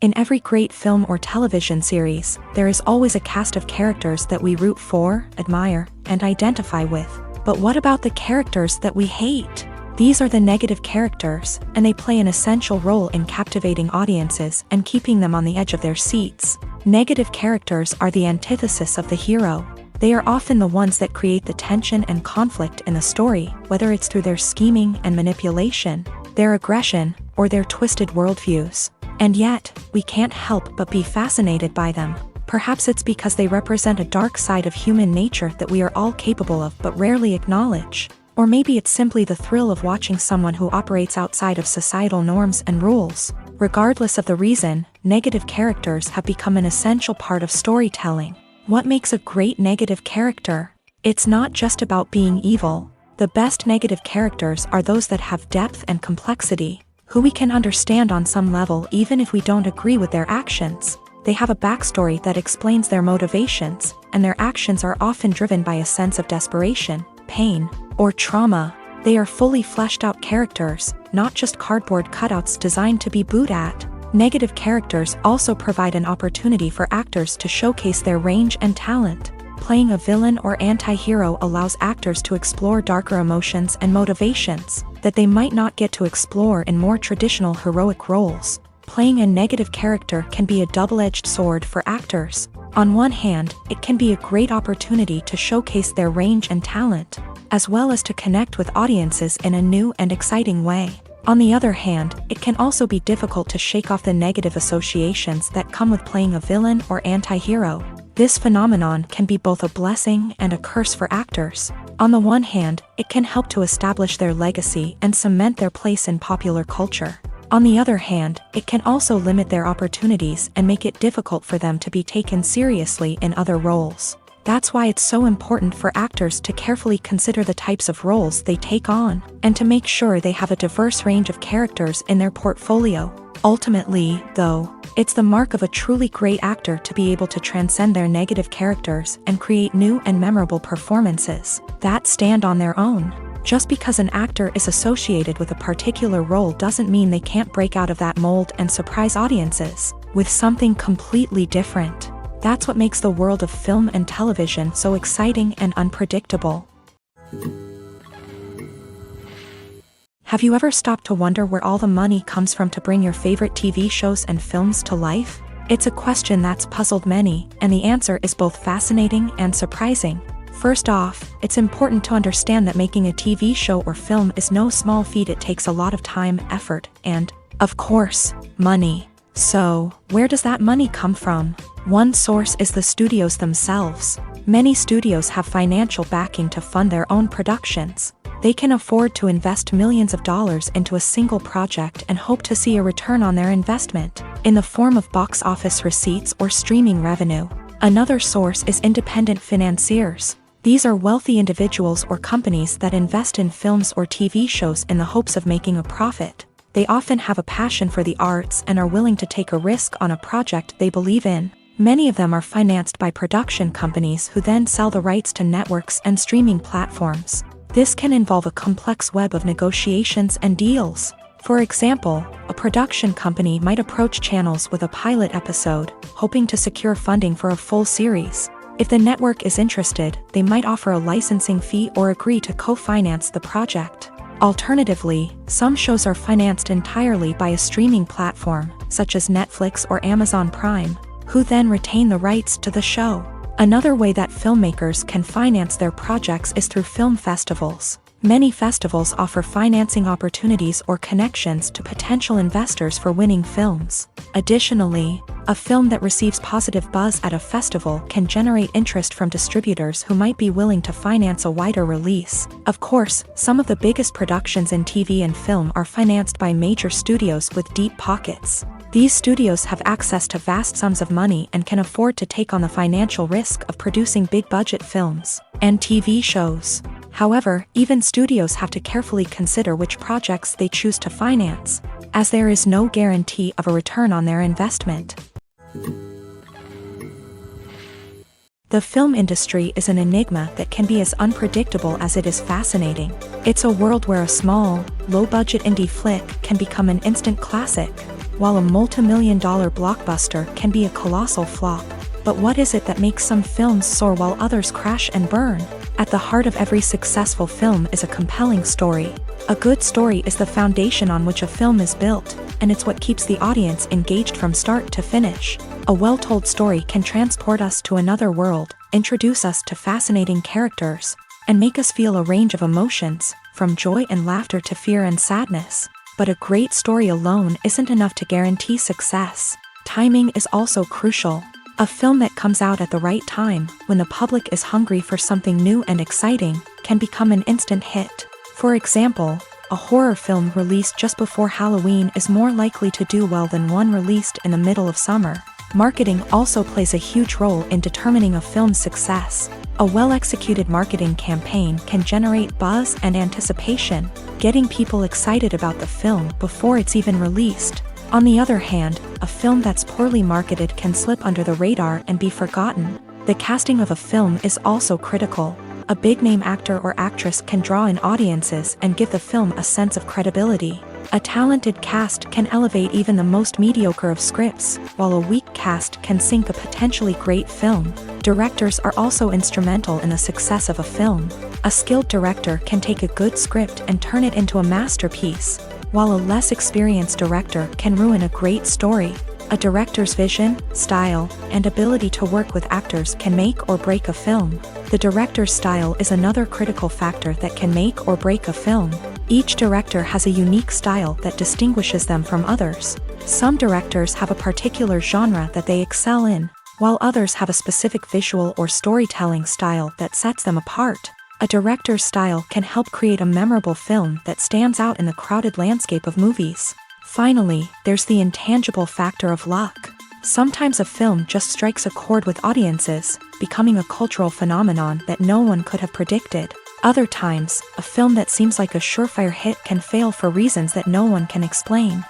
In every great film or television series, there is always a cast of characters that we root for, admire, and identify with. But what about the characters that we hate? These are the negative characters, and they play an essential role in captivating audiences and keeping them on the edge of their seats. Negative characters are the antithesis of the hero. They are often the ones that create the tension and conflict in the story, whether it's through their scheming and manipulation, their aggression, or their twisted worldviews. And yet, we can't help but be fascinated by them. Perhaps it's because they represent a dark side of human nature that we are all capable of but rarely acknowledge. Or maybe it's simply the thrill of watching someone who operates outside of societal norms and rules. Regardless of the reason, negative characters have become an essential part of storytelling. What makes a great negative character? It's not just about being evil. The best negative characters are those that have depth and complexity, who we can understand on some level even if we don't agree with their actions. They have a backstory that explains their motivations, and their actions are often driven by a sense of desperation, pain, or trauma. They are fully fleshed out characters, not just cardboard cutouts designed to be booed at. Negative characters also provide an opportunity for actors to showcase their range and talent. Playing a villain or anti-hero allows actors to explore darker emotions and motivations that they might not get to explore in more traditional heroic roles. Playing a negative character can be a double-edged sword for actors. On one hand, it can be a great opportunity to showcase their range and talent, as well as to connect with audiences in a new and exciting way. On the other hand, it can also be difficult to shake off the negative associations that come with playing a villain or anti-hero. This phenomenon can be both a blessing and a curse for actors. On the one hand, it can help to establish their legacy and cement their place in popular culture. On the other hand, it can also limit their opportunities and make it difficult for them to be taken seriously in other roles. That's why it's so important for actors to carefully consider the types of roles they take on, and to make sure they have a diverse range of characters in their portfolio. Ultimately, though, it's the mark of a truly great actor to be able to transcend their negative characters and create new and memorable performances that stand on their own. Just because an actor is associated with a particular role doesn't mean they can't break out of that mold and surprise audiences with something completely different. That's what makes the world of film and television so exciting and unpredictable. Have you ever stopped to wonder where all the money comes from to bring your favorite TV shows and films to life? It's a question that's puzzled many, and the answer is both fascinating and surprising. First off, it's important to understand that making a TV show or film is no small feat. It takes a lot of time, effort, and, of course, money. So, where does that money come from? One source is the studios themselves. Many studios have financial backing to fund their own productions. They can afford to invest millions of dollars into a single project and hope to see a return on their investment, in the form of box office receipts or streaming revenue. Another source is independent financiers. These are wealthy individuals or companies that invest in films or TV shows in the hopes of making a profit. They often have a passion for the arts and are willing to take a risk on a project they believe in. Many of them are financed by production companies who then sell the rights to networks and streaming platforms. This can involve a complex web of negotiations and deals. For example, a production company might approach channels with a pilot episode, hoping to secure funding for a full series. If the network is interested, they might offer a licensing fee or agree to co-finance the project. Alternatively, some shows are financed entirely by a streaming platform, such as Netflix or Amazon Prime, who then retain the rights to the show. Another way that filmmakers can finance their projects is through film festivals. Many festivals offer financing opportunities or connections to potential investors for winning films. Additionally, a film that receives positive buzz at a festival can generate interest from distributors who might be willing to finance a wider release. Of course, some of the biggest productions in TV and film are financed by major studios with deep pockets. These studios have access to vast sums of money and can afford to take on the financial risk of producing big-budget films and TV shows. However, even studios have to carefully consider which projects they choose to finance, as there is no guarantee of a return on their investment. The film industry is an enigma that can be as unpredictable as it is fascinating. It's a world where a small, low-budget indie flick can become an instant classic, while a multi-million-dollar blockbuster can be a colossal flop. But what is it that makes some films soar while others crash and burn? At the heart of every successful film is a compelling story. A good story is the foundation on which a film is built, and it's what keeps the audience engaged from start to finish. A well-told story can transport us to another world, introduce us to fascinating characters, and make us feel a range of emotions, from joy and laughter to fear and sadness. But a great story alone isn't enough to guarantee success. Timing is also crucial. A film that comes out at the right time, when the public is hungry for something new and exciting, can become an instant hit. For example, a horror film released just before Halloween is more likely to do well than one released in the middle of summer. Marketing also plays a huge role in determining a film's success. A well-executed marketing campaign can generate buzz and anticipation, getting people excited about the film before it's even released. On the other hand, a film that's poorly marketed can slip under the radar and be forgotten. The casting of a film is also critical. A big-name actor or actress can draw in audiences and give the film a sense of credibility. A talented cast can elevate even the most mediocre of scripts, while a weak cast can sink a potentially great film. Directors are also instrumental in the success of a film. A skilled director can take a good script and turn it into a masterpiece, while a less experienced director can ruin a great story. A director's vision, style, and ability to work with actors can make or break a film. The director's style is another critical factor that can make or break a film. Each director has a unique style that distinguishes them from others. Some directors have a particular genre that they excel in, while others have a specific visual or storytelling style that sets them apart. A director's style can help create a memorable film that stands out in the crowded landscape of movies. Finally, there's the intangible factor of luck. Sometimes a film just strikes a chord with audiences, becoming a cultural phenomenon that no one could have predicted. Other times, a film that seems like a surefire hit can fail for reasons that no one can explain.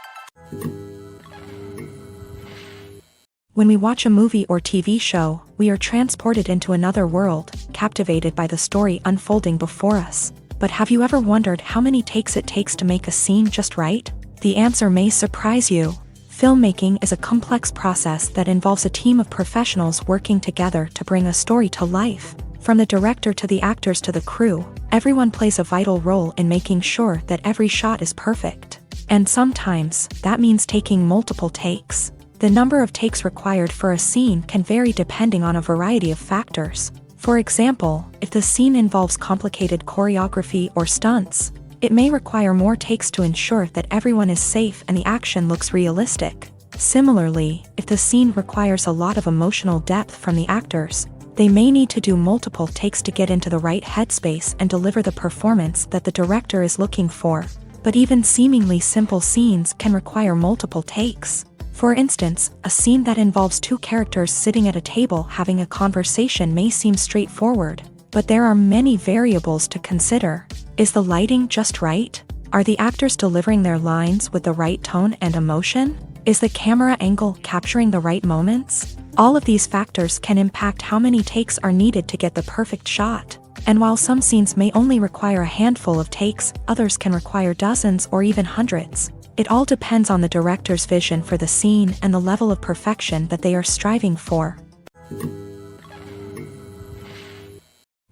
When we watch a movie or TV show, we are transported into another world, captivated by the story unfolding before us. But have you ever wondered how many takes it takes to make a scene just right? The answer may surprise you. Filmmaking is a complex process that involves a team of professionals working together to bring a story to life. From the director to the actors to the crew, everyone plays a vital role in making sure that every shot is perfect. And sometimes, that means taking multiple takes. The number of takes required for a scene can vary depending on a variety of factors. For example, if the scene involves complicated choreography or stunts, it may require more takes to ensure that everyone is safe and the action looks realistic. Similarly, if the scene requires a lot of emotional depth from the actors, they may need to do multiple takes to get into the right headspace and deliver the performance that the director is looking for. But even seemingly simple scenes can require multiple takes. For instance, a scene that involves two characters sitting at a table having a conversation may seem straightforward, but there are many variables to consider. Is the lighting just right? Are the actors delivering their lines with the right tone and emotion? Is the camera angle capturing the right moments? All of these factors can impact how many takes are needed to get the perfect shot. And while some scenes may only require a handful of takes, others can require dozens or even hundreds. It all depends on the director's vision for the scene and the level of perfection that they are striving for.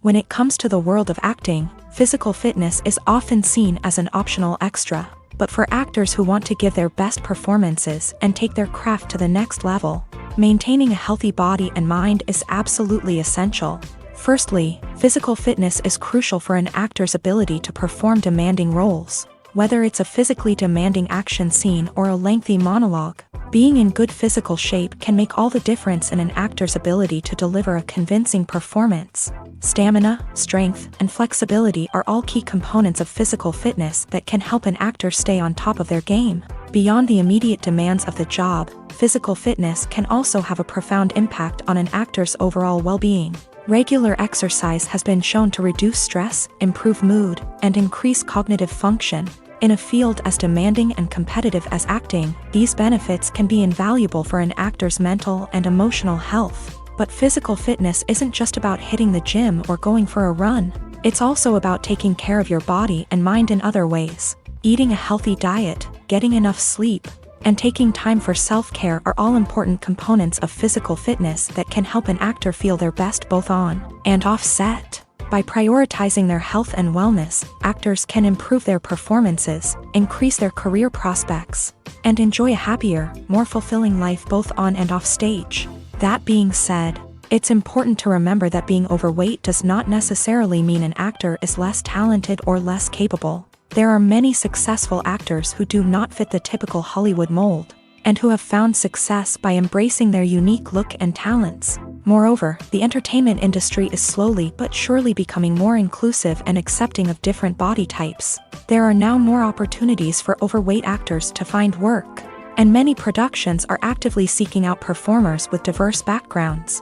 When it comes to the world of acting, physical fitness is often seen as an optional extra. But for actors who want to give their best performances and take their craft to the next level, maintaining a healthy body and mind is absolutely essential. Firstly, physical fitness is crucial for an actor's ability to perform demanding roles. Whether it's a physically demanding action scene or a lengthy monologue, being in good physical shape can make all the difference in an actor's ability to deliver a convincing performance. Stamina, strength, and flexibility are all key components of physical fitness that can help an actor stay on top of their game. Beyond the immediate demands of the job, physical fitness can also have a profound impact on an actor's overall well-being. Regular exercise has been shown to reduce stress, improve mood, and increase cognitive function. In a field as demanding and competitive as acting, these benefits can be invaluable for an actor's mental and emotional health. But physical fitness isn't just about hitting the gym or going for a run. It's also about taking care of your body and mind in other ways. Eating a healthy diet, getting enough sleep, and taking time for self-care are all important components of physical fitness that can help an actor feel their best both on and off set. By prioritizing their health and wellness, actors can improve their performances, increase their career prospects, and enjoy a happier, more fulfilling life both on and off stage. That being said, it's important to remember that being overweight does not necessarily mean an actor is less talented or less capable. There are many successful actors who do not fit the typical Hollywood mold, and who have found success by embracing their unique look and talents. Moreover, the entertainment industry is slowly but surely becoming more inclusive and accepting of different body types. There are now more opportunities for overweight actors to find work, and many productions are actively seeking out performers with diverse backgrounds.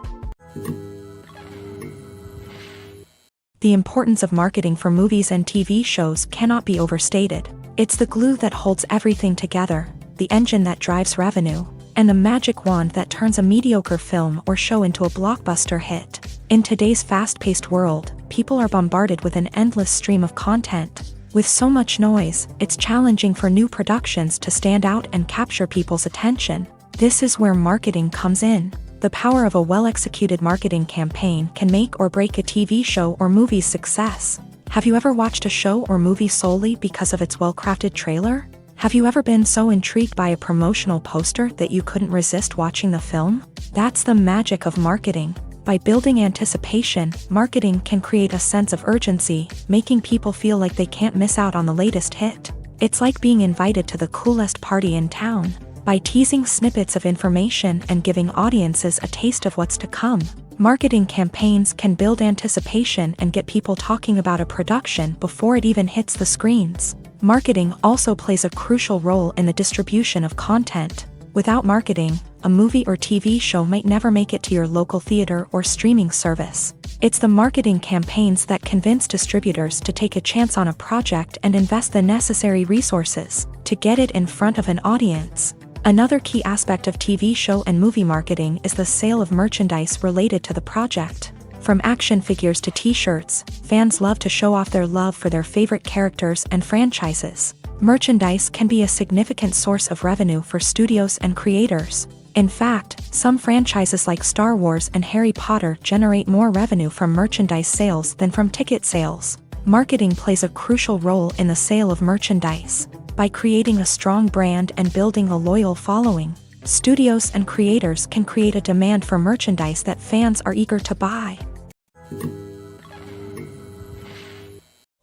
The importance of marketing for movies and TV shows cannot be overstated. It's the glue that holds everything together, the engine that drives revenue, and the magic wand that turns a mediocre film or show into a blockbuster hit. In today's fast-paced world, people are bombarded with an endless stream of content. With so much noise, it's challenging for new productions to stand out and capture people's attention. This is where marketing comes in. The power of a well-executed marketing campaign can make or break a TV show or movie's success. Have you ever watched a show or movie solely because of its well-crafted trailer? Have you ever been so intrigued by a promotional poster that you couldn't resist watching the film? That's the magic of marketing. By building anticipation, marketing can create a sense of urgency, making people feel like they can't miss out on the latest hit. It's like being invited to the coolest party in town. By teasing snippets of information and giving audiences a taste of what's to come, marketing campaigns can build anticipation and get people talking about a production before it even hits the screens. Marketing also plays a crucial role in the distribution of content. Without marketing, a movie or TV show might never make it to your local theater or streaming service. It's the marketing campaigns that convince distributors to take a chance on a project and invest the necessary resources to get it in front of an audience. Another key aspect of TV show and movie marketing is the sale of merchandise related to the project. From action figures to t-shirts, fans love to show off their love for their favorite characters and franchises. Merchandise can be a significant source of revenue for studios and creators. In fact, some franchises like Star Wars and Harry Potter generate more revenue from merchandise sales than from ticket sales. Marketing plays a crucial role in the sale of merchandise. By creating a strong brand and building a loyal following, studios and creators can create a demand for merchandise that fans are eager to buy.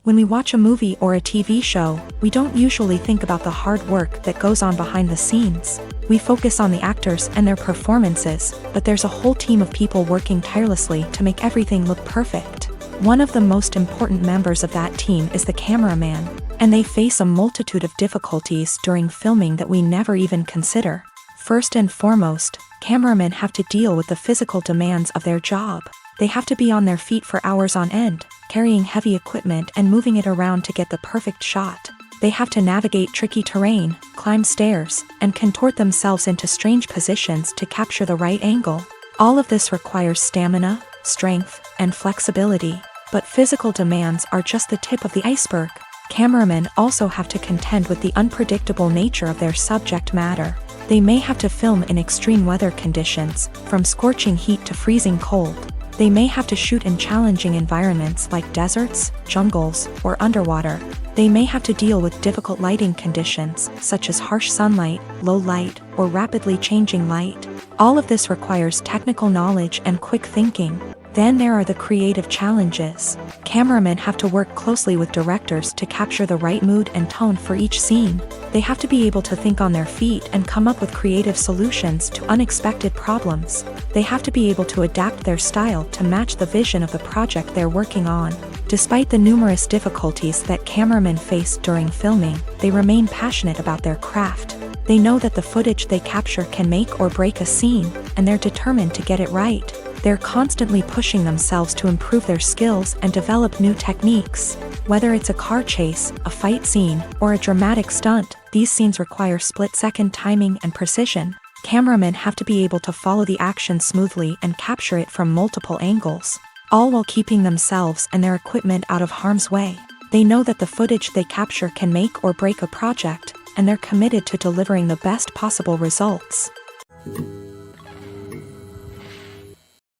When we watch a movie or a TV show, we don't usually think about the hard work that goes on behind the scenes. We focus on the actors and their performances, but there's a whole team of people working tirelessly to make everything look perfect. One of the most important members of that team is the cameraman, and they face a multitude of difficulties during filming that we never even consider. First and foremost, cameramen have to deal with the physical demands of their job. They have to be on their feet for hours on end, carrying heavy equipment and moving it around to get the perfect shot. They have to navigate tricky terrain, climb stairs, and contort themselves into strange positions to capture the right angle. All of this requires stamina, strength, and flexibility. But physical demands are just the tip of the iceberg. Cameramen also have to contend with the unpredictable nature of their subject matter. They may have to film in extreme weather conditions, from scorching heat to freezing cold. They may have to shoot in challenging environments like deserts, jungles, or underwater. They may have to deal with difficult lighting conditions, such as harsh sunlight, low light, or rapidly changing light. All of this requires technical knowledge and quick thinking. Then there are the creative challenges. Cameramen have to work closely with directors to capture the right mood and tone for each scene. They have to be able to think on their feet and come up with creative solutions to unexpected problems. They have to be able to adapt their style to match the vision of the project they're working on. Despite the numerous difficulties that cameramen face during filming, they remain passionate about their craft. They know that the footage they capture can make or break a scene, and they're determined to get it right. They're constantly pushing themselves to improve their skills and develop new techniques. Whether it's a car chase, a fight scene, or a dramatic stunt, these scenes require split-second timing and precision. Cameramen have to be able to follow the action smoothly and capture it from multiple angles, all while keeping themselves and their equipment out of harm's way. They know that the footage they capture can make or break a project, and they're committed to delivering the best possible results.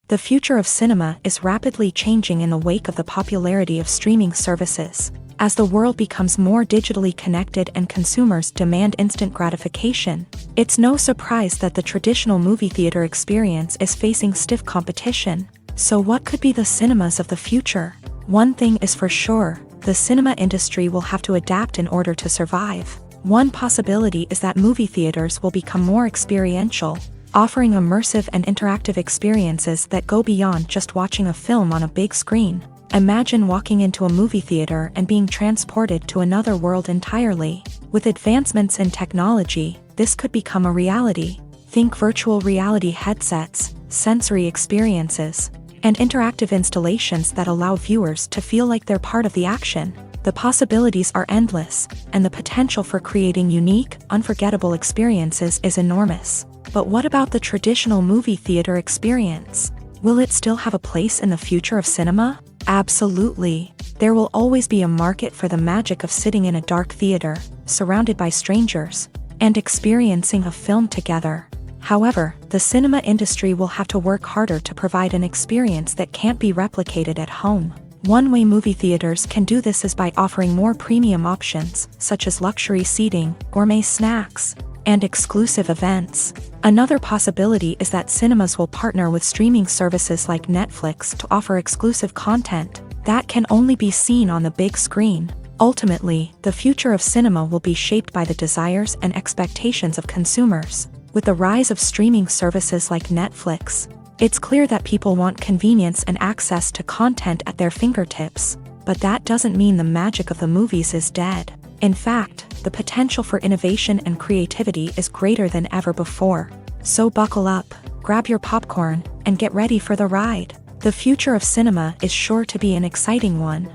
The future of cinema is rapidly changing in the wake of the popularity of streaming services. As the world becomes more digitally connected and consumers demand instant gratification, it's no surprise that the traditional movie theater experience is facing stiff competition. So what could be the cinemas of the future? One thing is for sure, the cinema industry will have to adapt in order to survive. One possibility is that movie theaters will become more experiential, offering immersive and interactive experiences that go beyond just watching a film on a big screen. Imagine walking into a movie theater and being transported to another world entirely. With advancements in technology, this could become a reality. Think virtual reality headsets, sensory experiences, and interactive installations that allow viewers to feel like they're part of the action. The possibilities are endless, and the potential for creating unique, unforgettable experiences is enormous. But what about the traditional movie theater experience? Will it still have a place in the future of cinema? Absolutely. There will always be a market for the magic of sitting in a dark theater, surrounded by strangers, and experiencing a film together. However, the cinema industry will have to work harder to provide an experience that can't be replicated at home. One way movie theaters can do this is by offering more premium options, such as luxury seating, gourmet snacks, and exclusive events. Another possibility is that cinemas will partner with streaming services like Netflix to offer exclusive content that can only be seen on the big screen. Ultimately, the future of cinema will be shaped by the desires and expectations of consumers. With the rise of streaming services like Netflix, it's clear that people want convenience and access to content at their fingertips. But that doesn't mean the magic of the movies is dead. In fact, the potential for innovation and creativity is greater than ever before. So buckle up, grab your popcorn, and get ready for the ride. The future of cinema is sure to be an exciting one.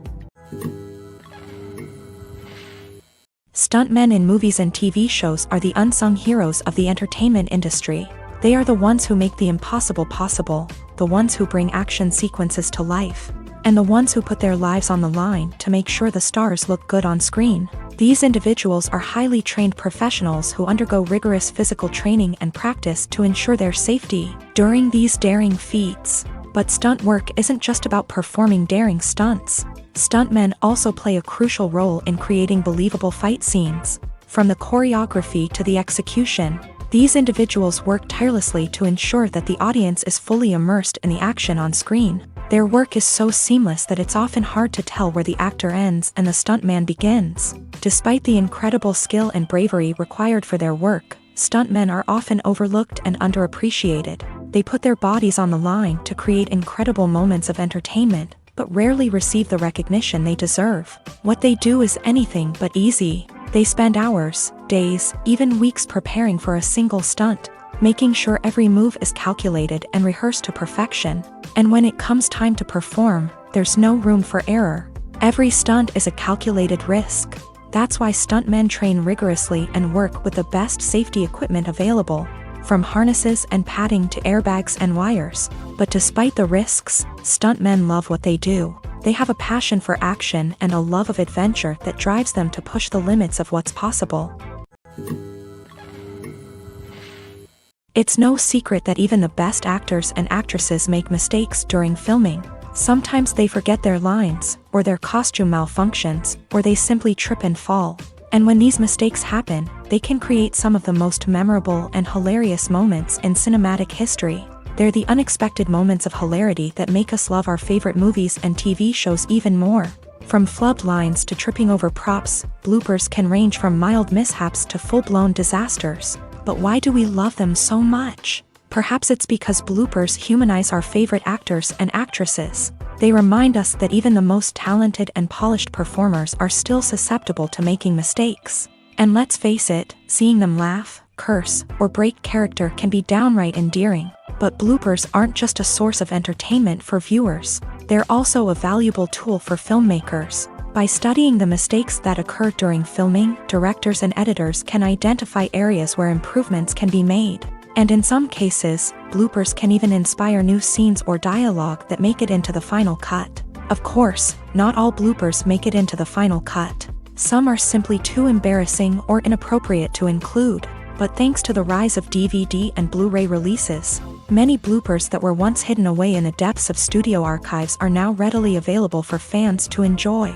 Stuntmen in movies and TV shows are the unsung heroes of the entertainment industry. They are the ones who make the impossible possible, the ones who bring action sequences to life, and the ones who put their lives on the line to make sure the stars look good on screen. These individuals are highly trained professionals who undergo rigorous physical training and practice to ensure their safety during these daring feats. But stunt work isn't just about performing daring stunts. Stuntmen also play a crucial role in creating believable fight scenes. From the choreography to the execution, these individuals work tirelessly to ensure that the audience is fully immersed in the action on screen. Their work is so seamless that it's often hard to tell where the actor ends and the stuntman begins. Despite the incredible skill and bravery required for their work, stuntmen are often overlooked and underappreciated. They put their bodies on the line to create incredible moments of entertainment, but rarely receive the recognition they deserve. What they do is anything but easy. They spend hours, days, even weeks preparing for a single stunt, making sure every move is calculated and rehearsed to perfection. And when it comes time to perform, there's no room for error. Every stunt is a calculated risk. That's why stuntmen train rigorously and work with the best safety equipment available, from harnesses and padding to airbags and wires. But despite the risks, stuntmen love what they do. They have a passion for action and a love of adventure that drives them to push the limits of what's possible. It's no secret that even the best actors and actresses make mistakes during filming. Sometimes they forget their lines, or their costume malfunctions, or they simply trip and fall. And when these mistakes happen, they can create some of the most memorable and hilarious moments in cinematic history. They're the unexpected moments of hilarity that make us love our favorite movies and TV shows even more. From flubbed lines to tripping over props, bloopers can range from mild mishaps to full-blown disasters. But why do we love them so much? Perhaps it's because bloopers humanize our favorite actors and actresses. They remind us that even the most talented and polished performers are still susceptible to making mistakes. And let's face it, seeing them laugh, curse, or break character can be downright endearing. But bloopers aren't just a source of entertainment for viewers. They're also a valuable tool for filmmakers. By studying the mistakes that occur during filming, directors and editors can identify areas where improvements can be made. And in some cases, bloopers can even inspire new scenes or dialogue that make it into the final cut. Of course, not all bloopers make it into the final cut. Some are simply too embarrassing or inappropriate to include. But thanks to the rise of DVD and Blu-ray releases, many bloopers that were once hidden away in the depths of studio archives are now readily available for fans to enjoy.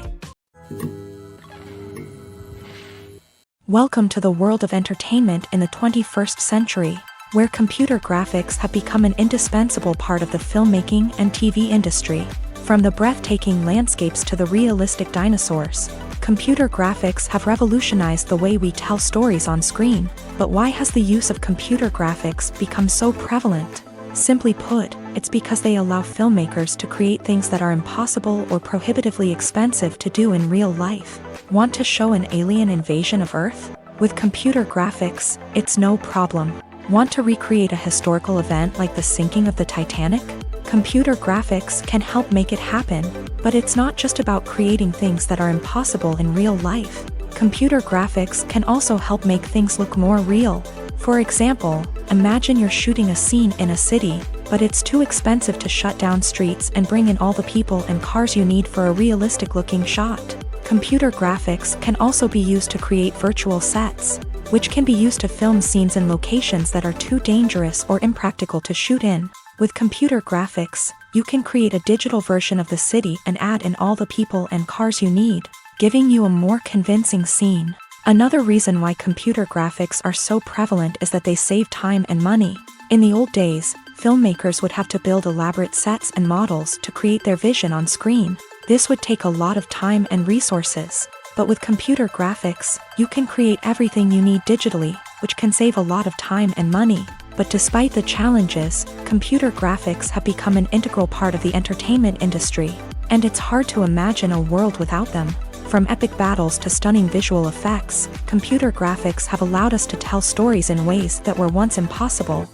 Welcome to the world of entertainment in the 21st century, where computer graphics have become an indispensable part of the filmmaking and TV industry. From the breathtaking landscapes to the realistic dinosaurs, computer graphics have revolutionized the way we tell stories on screen. But why has the use of computer graphics become so prevalent? Simply put, it's because they allow filmmakers to create things that are impossible or prohibitively expensive to do in real life. Want to show an alien invasion of Earth? With computer graphics, it's no problem. Want to recreate a historical event like the sinking of the Titanic? Computer graphics can help make it happen. But it's not just about creating things that are impossible in real life. Computer graphics can also help make things look more real. For example, imagine you're shooting a scene in a city, but it's too expensive to shut down streets and bring in all the people and cars you need for a realistic-looking shot. Computer graphics can also be used to create virtual sets, which can be used to film scenes in locations that are too dangerous or impractical to shoot in. With computer graphics, you can create a digital version of the city and add in all the people and cars you need, giving you a more convincing scene. Another reason why computer graphics are so prevalent is that they save time and money. In the old days, filmmakers would have to build elaborate sets and models to create their vision on screen. This would take a lot of time and resources. But with computer graphics, you can create everything you need digitally, which can save a lot of time and money. But despite the challenges, computer graphics have become an integral part of the entertainment industry, and it's hard to imagine a world without them. From epic battles to stunning visual effects, computer graphics have allowed us to tell stories in ways that were once impossible.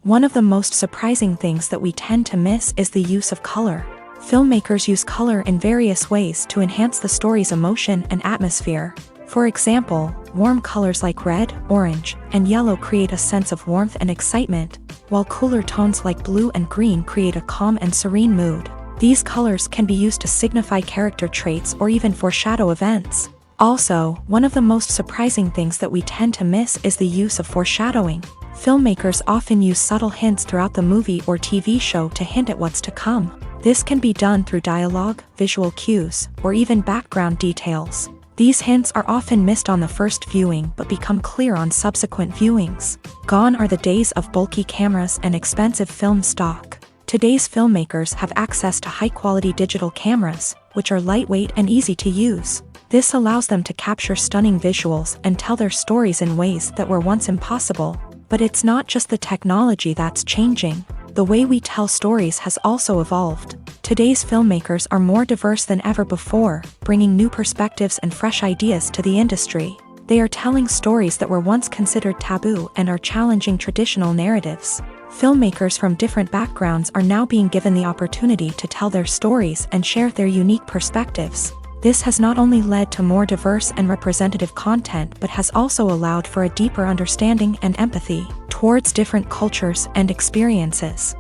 One of the most surprising things that we tend to miss is the use of color. Filmmakers use color in various ways to enhance the story's emotion and atmosphere. For example, warm colors like red, orange, and yellow create a sense of warmth and excitement, while cooler tones like blue and green create a calm and serene mood. These colors can be used to signify character traits or even foreshadow events. Also, one of the most surprising things that we tend to miss is the use of foreshadowing. Filmmakers often use subtle hints throughout the movie or TV show to hint at what's to come. This can be done through dialogue, visual cues, or even background details. These hints are often missed on the first viewing but become clear on subsequent viewings. Gone are the days of bulky cameras and expensive film stock. Today's filmmakers have access to high-quality digital cameras, which are lightweight and easy to use. This allows them to capture stunning visuals and tell their stories in ways that were once impossible. But it's not just the technology that's changing. The way we tell stories has also evolved. Today's filmmakers are more diverse than ever before, bringing new perspectives and fresh ideas to the industry. They are telling stories that were once considered taboo and are challenging traditional narratives. Filmmakers from different backgrounds are now being given the opportunity to tell their stories and share their unique perspectives. This has not only led to more diverse and representative content but has also allowed for a deeper understanding and empathy towards different cultures and experiences.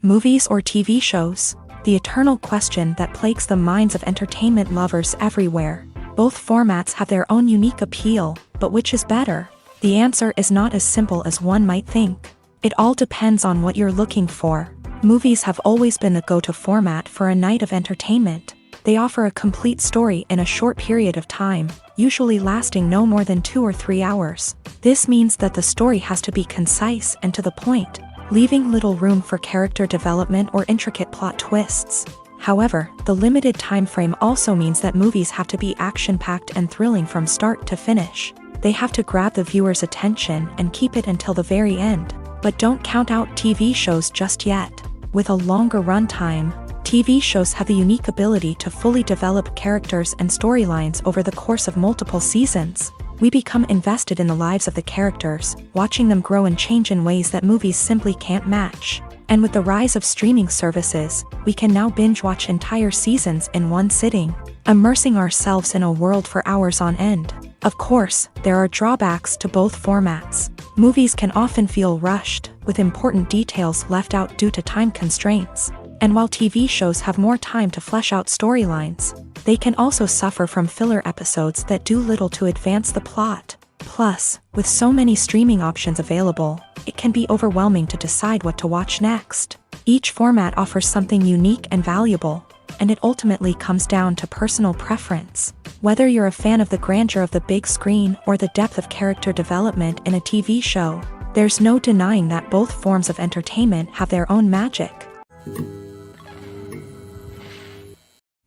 Movies or TV shows? The eternal question that plagues the minds of entertainment lovers everywhere. Both formats have their own unique appeal, but which is better? The answer is not as simple as one might think. It all depends on what you're looking for. Movies have always been the go-to format for a night of entertainment. They offer a complete story in a short period of time, usually lasting no more than 2 or 3 hours. This means that the story has to be concise and to the point, leaving little room for character development or intricate plot twists. However, the limited time frame also means that movies have to be action-packed and thrilling from start to finish. They have to grab the viewer's attention and keep it until the very end. But don't count out TV shows just yet. With a longer runtime, TV shows have the unique ability to fully develop characters and storylines over the course of multiple seasons. We become invested in the lives of the characters, watching them grow and change in ways that movies simply can't match. And with the rise of streaming services, we can now binge-watch entire seasons in one sitting, immersing ourselves in a world for hours on end. Of course, there are drawbacks to both formats. Movies can often feel rushed, with important details left out due to time constraints. And while TV shows have more time to flesh out storylines, they can also suffer from filler episodes that do little to advance the plot. Plus, with so many streaming options available, it can be overwhelming to decide what to watch next. Each format offers something unique and valuable, and it ultimately comes down to personal preference. Whether you're a fan of the grandeur of the big screen or the depth of character development in a TV show, there's no denying that both forms of entertainment have their own magic.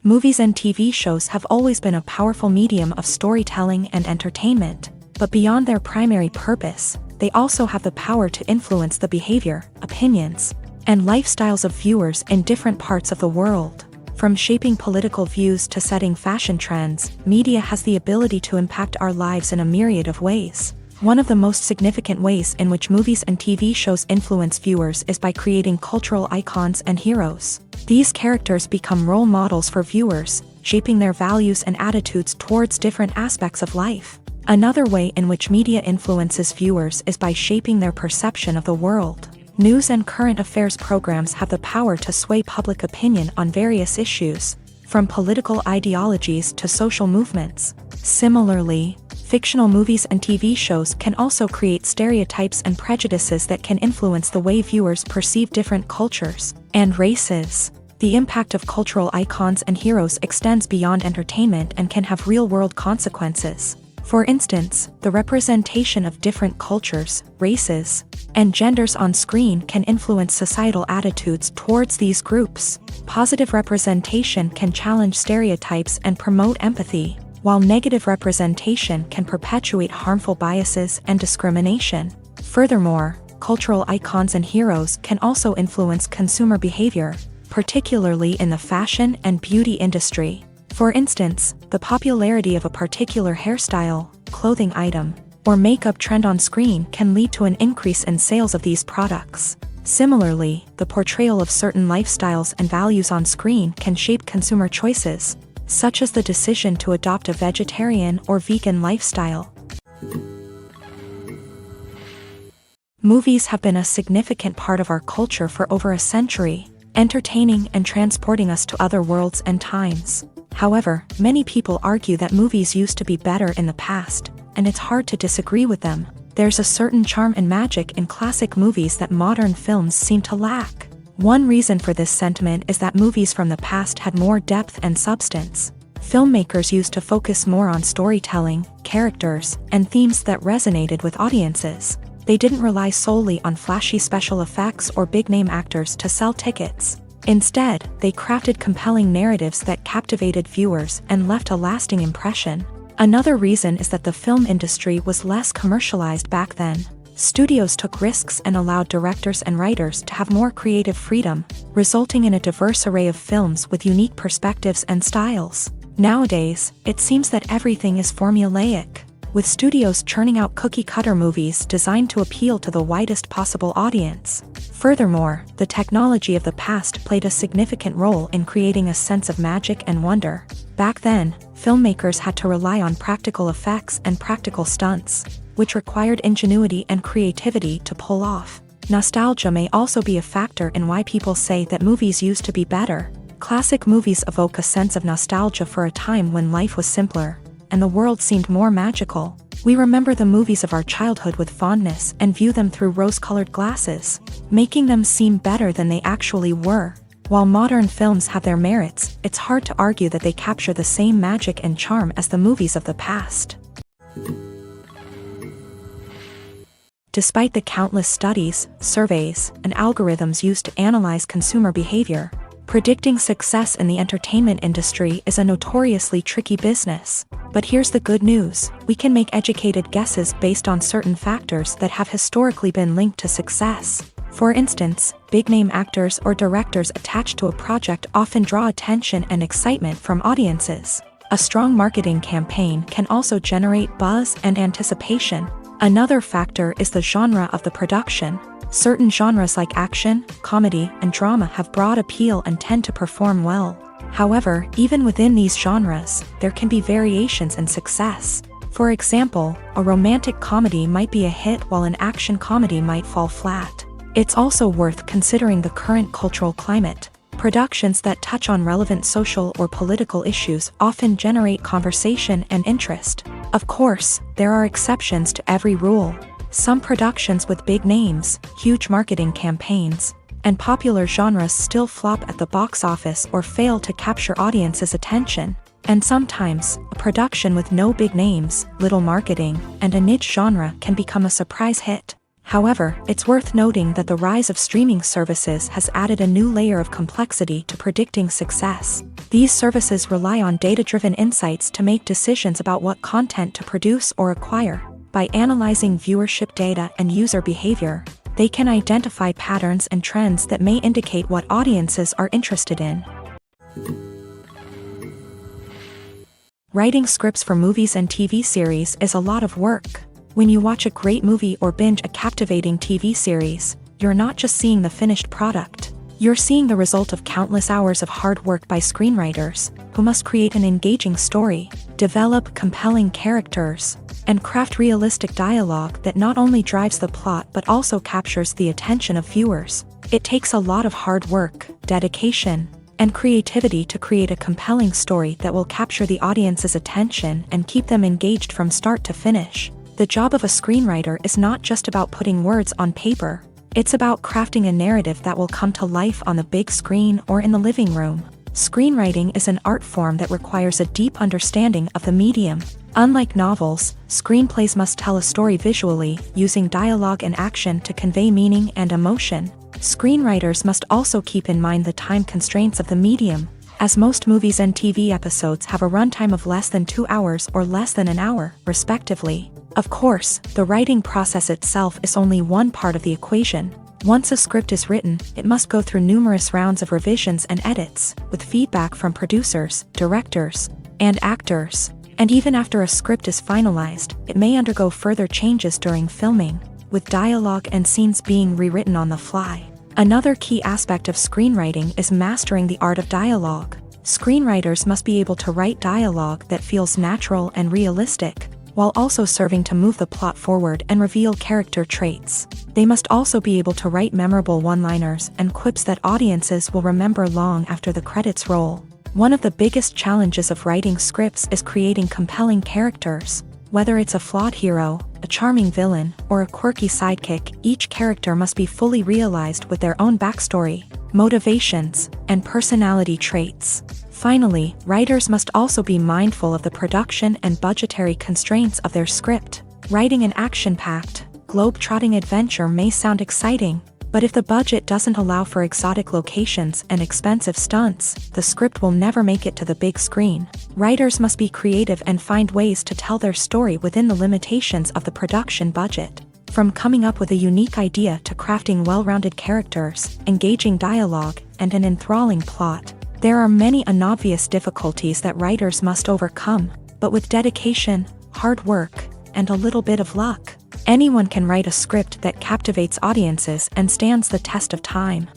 Movies and TV shows have always been a powerful medium of storytelling and entertainment, but beyond their primary purpose, they also have the power to influence the behavior, opinions, and lifestyles of viewers in different parts of the world. From shaping political views to setting fashion trends, media has the ability to impact our lives in a myriad of ways. One of the most significant ways in which movies and TV shows influence viewers is by creating cultural icons and heroes. These characters become role models for viewers, shaping their values and attitudes towards different aspects of life. Another way in which media influences viewers is by shaping their perception of the world. News and current affairs programs have the power to sway public opinion on various issues, from political ideologies to social movements. Similarly, fictional movies and TV shows can also create stereotypes and prejudices that can influence the way viewers perceive different cultures and races. The impact of cultural icons and heroes extends beyond entertainment and can have real-world consequences. For instance, the representation of different cultures, races, and genders on screen can influence societal attitudes towards these groups. Positive representation can challenge stereotypes and promote empathy, while negative representation can perpetuate harmful biases and discrimination. Furthermore, cultural icons and heroes can also influence consumer behavior, particularly in the fashion and beauty industry. For instance, the popularity of a particular hairstyle, clothing item, or makeup trend on screen can lead to an increase in sales of these products. Similarly, the portrayal of certain lifestyles and values on screen can shape consumer choices, such as the decision to adopt a vegetarian or vegan lifestyle. Movies have been a significant part of our culture for over a century, entertaining and transporting us to other worlds and times. However, many people argue that movies used to be better in the past, and it's hard to disagree with them. There's a certain charm and magic in classic movies that modern films seem to lack. One reason for this sentiment is that movies from the past had more depth and substance. Filmmakers used to focus more on storytelling, characters, and themes that resonated with audiences. They didn't rely solely on flashy special effects or big-name actors to sell tickets. Instead, they crafted compelling narratives that captivated viewers and left a lasting impression. Another reason is that the film industry was less commercialized back then. Studios took risks and allowed directors and writers to have more creative freedom, resulting in a diverse array of films with unique perspectives and styles. Nowadays, it seems that everything is formulaic, with studios churning out cookie-cutter movies designed to appeal to the widest possible audience. Furthermore, the technology of the past played a significant role in creating a sense of magic and wonder. Back then, filmmakers had to rely on practical effects and practical stunts, which required ingenuity and creativity to pull off. Nostalgia may also be a factor in why people say that movies used to be better. Classic movies evoke a sense of nostalgia for a time when life was simpler, and the world seemed more magical. We remember the movies of our childhood with fondness and view them through rose-colored glasses, making them seem better than they actually were. While modern films have their merits, it's hard to argue that they capture the same magic and charm as the movies of the past. Despite the countless studies, surveys, and algorithms used to analyze consumer behavior, predicting success in the entertainment industry is a notoriously tricky business. But here's the good news: we can make educated guesses based on certain factors that have historically been linked to success. For instance, big-name actors or directors attached to a project often draw attention and excitement from audiences. A strong marketing campaign can also generate buzz and anticipation. Another factor is the genre of the production. Certain genres like action, comedy, and drama have broad appeal and tend to perform well. However, even within these genres, there can be variations in success. For example, a romantic comedy might be a hit while an action comedy might fall flat. It's also worth considering the current cultural climate. Productions that touch on relevant social or political issues often generate conversation and interest. Of course, there are exceptions to every rule. Some productions with big names, huge marketing campaigns, and popular genres still flop at the box office or fail to capture audiences' attention. And sometimes, a production with no big names, little marketing, and a niche genre can become a surprise hit. However, it's worth noting that the rise of streaming services has added a new layer of complexity to predicting success. These services rely on data-driven insights to make decisions about what content to produce or acquire. By analyzing viewership data and user behavior, they can identify patterns and trends that may indicate what audiences are interested in. Writing scripts for movies and TV series is a lot of work. When you watch a great movie or binge a captivating TV series, you're not just seeing the finished product. You're seeing the result of countless hours of hard work by screenwriters, who must create an engaging story, develop compelling characters, and craft realistic dialogue that not only drives the plot but also captures the attention of viewers. It takes a lot of hard work, dedication, and creativity to create a compelling story that will capture the audience's attention and keep them engaged from start to finish. The job of a screenwriter is not just about putting words on paper. It's about crafting a narrative that will come to life on the big screen or in the living room. Screenwriting is an art form that requires a deep understanding of the medium. Unlike novels, screenplays must tell a story visually, using dialogue and action to convey meaning and emotion. Screenwriters must also keep in mind the time constraints of the medium, as most movies and TV episodes have a runtime of less than 2 hours or less than an hour, respectively. Of course, the writing process itself is only one part of the equation. Once a script is written, it must go through numerous rounds of revisions and edits, with feedback from producers, directors, and actors. And even after a script is finalized, it may undergo further changes during filming, with dialogue and scenes being rewritten on the fly. Another key aspect of screenwriting is mastering the art of dialogue. Screenwriters must be able to write dialogue that feels natural and realistic, while also serving to move the plot forward and reveal character traits. They must also be able to write memorable one-liners and quips that audiences will remember long after the credits roll. One of the biggest challenges of writing scripts is creating compelling characters. Whether it's a flawed hero, a charming villain, or a quirky sidekick, each character must be fully realized with their own backstory, motivations, and personality traits. Finally, writers must also be mindful of the production and budgetary constraints of their script. Writing an action-packed, globe-trotting adventure may sound exciting, but if the budget doesn't allow for exotic locations and expensive stunts, the script will never make it to the big screen. Writers must be creative and find ways to tell their story within the limitations of the production budget. From coming up with a unique idea to crafting well-rounded characters, engaging dialogue, and an enthralling plot, there are many unobvious difficulties that writers must overcome, but with dedication, hard work, and a little bit of luck, anyone can write a script that captivates audiences and stands the test of time.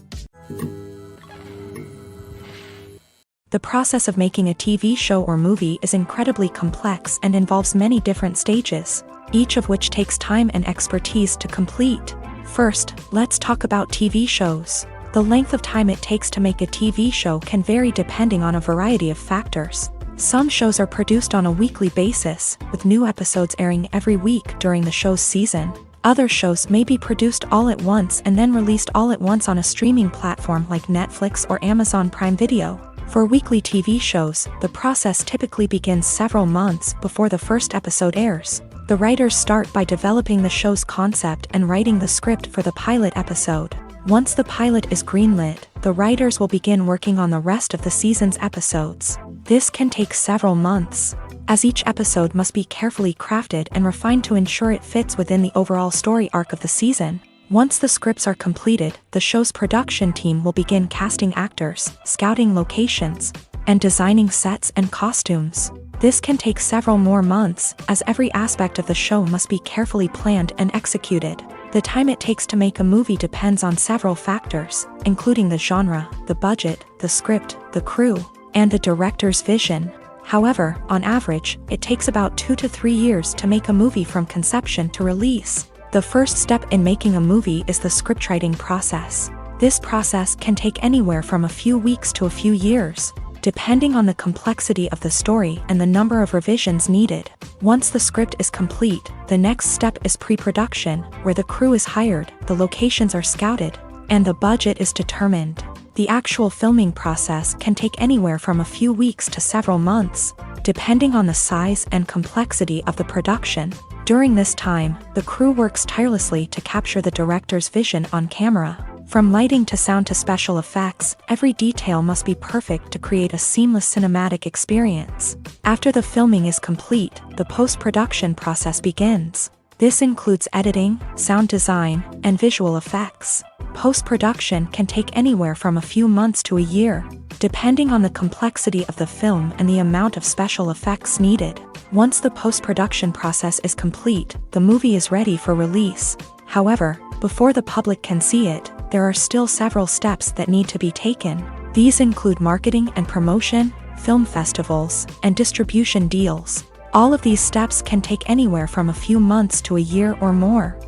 The process of making a TV show or movie is incredibly complex and involves many different stages, each of which takes time and expertise to complete. First, let's talk about TV shows. The length of time it takes to make a TV show can vary depending on a variety of factors. Some shows are produced on a weekly basis, with new episodes airing every week during the show's season. Other shows may be produced all at once and then released all at once on a streaming platform like Netflix or Amazon Prime Video. For weekly TV shows, the process typically begins several months before the first episode airs. The writers start by developing the show's concept and writing the script for the pilot episode. Once the pilot is greenlit, the writers will begin working on the rest of the season's episodes. This can take several months, as each episode must be carefully crafted and refined to ensure it fits within the overall story arc of the season. Once the scripts are completed, the show's production team will begin casting actors, scouting locations, and designing sets and costumes. This can take several more months, as every aspect of the show must be carefully planned and executed. The time it takes to make a movie depends on several factors, including the genre, the budget, the script, the crew, and the director's vision. However, on average, it takes about 2 to 3 years to make a movie from conception to release. The first step in making a movie is the scriptwriting process. This process can take anywhere from a few weeks to a few years, depending on the complexity of the story and the number of revisions needed. Once the script is complete, the next step is pre-production, where the crew is hired, the locations are scouted, and the budget is determined. The actual filming process can take anywhere from a few weeks to several months, depending on the size and complexity of the production. During this time, the crew works tirelessly to capture the director's vision on camera. From lighting to sound to special effects, every detail must be perfect to create a seamless cinematic experience. After the filming is complete, the post-production process begins. This includes editing, sound design, and visual effects. Post-production can take anywhere from a few months to a year, depending on the complexity of the film and the amount of special effects needed. Once the post-production process is complete, the movie is ready for release. However, before the public can see it, there are still several steps that need to be taken. These include marketing and promotion, film festivals, and distribution deals. All of these steps can take anywhere from a few months to a year or more.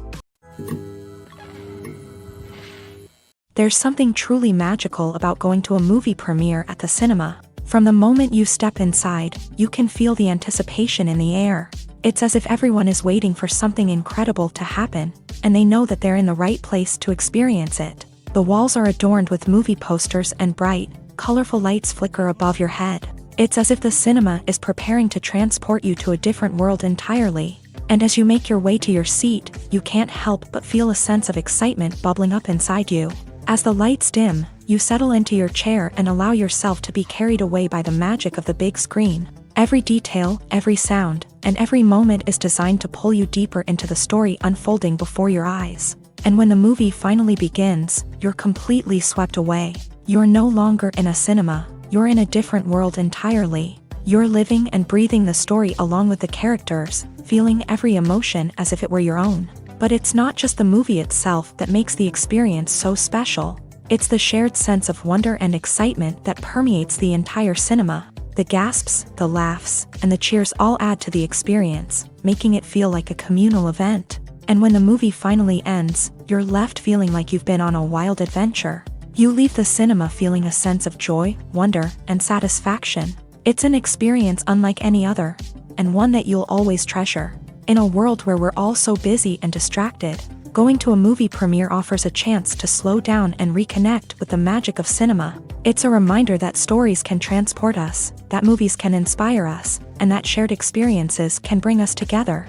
There's something truly magical about going to a movie premiere at the cinema. From the moment you step inside, you can feel the anticipation in the air. It's as if everyone is waiting for something incredible to happen, and they know that they're in the right place to experience it. The walls are adorned with movie posters and bright, colorful lights flicker above your head. It's as if the cinema is preparing to transport you to a different world entirely. And as you make your way to your seat, you can't help but feel a sense of excitement bubbling up inside you. As the lights dim, you settle into your chair and allow yourself to be carried away by the magic of the big screen. Every detail, every sound, and every moment is designed to pull you deeper into the story unfolding before your eyes. And when the movie finally begins, you're completely swept away. You're no longer in a cinema, you're in a different world entirely. You're living and breathing the story along with the characters, feeling every emotion as if it were your own. But it's not just the movie itself that makes the experience so special. It's the shared sense of wonder and excitement that permeates the entire cinema. The gasps, the laughs, and the cheers all add to the experience, making it feel like a communal event. And when the movie finally ends, you're left feeling like you've been on a wild adventure. You leave the cinema feeling a sense of joy, wonder, and satisfaction. It's an experience unlike any other, and one that you'll always treasure. In a world where we're all so busy and distracted, going to a movie premiere offers a chance to slow down and reconnect with the magic of cinema. It's a reminder that stories can transport us, that movies can inspire us, and that shared experiences can bring us together.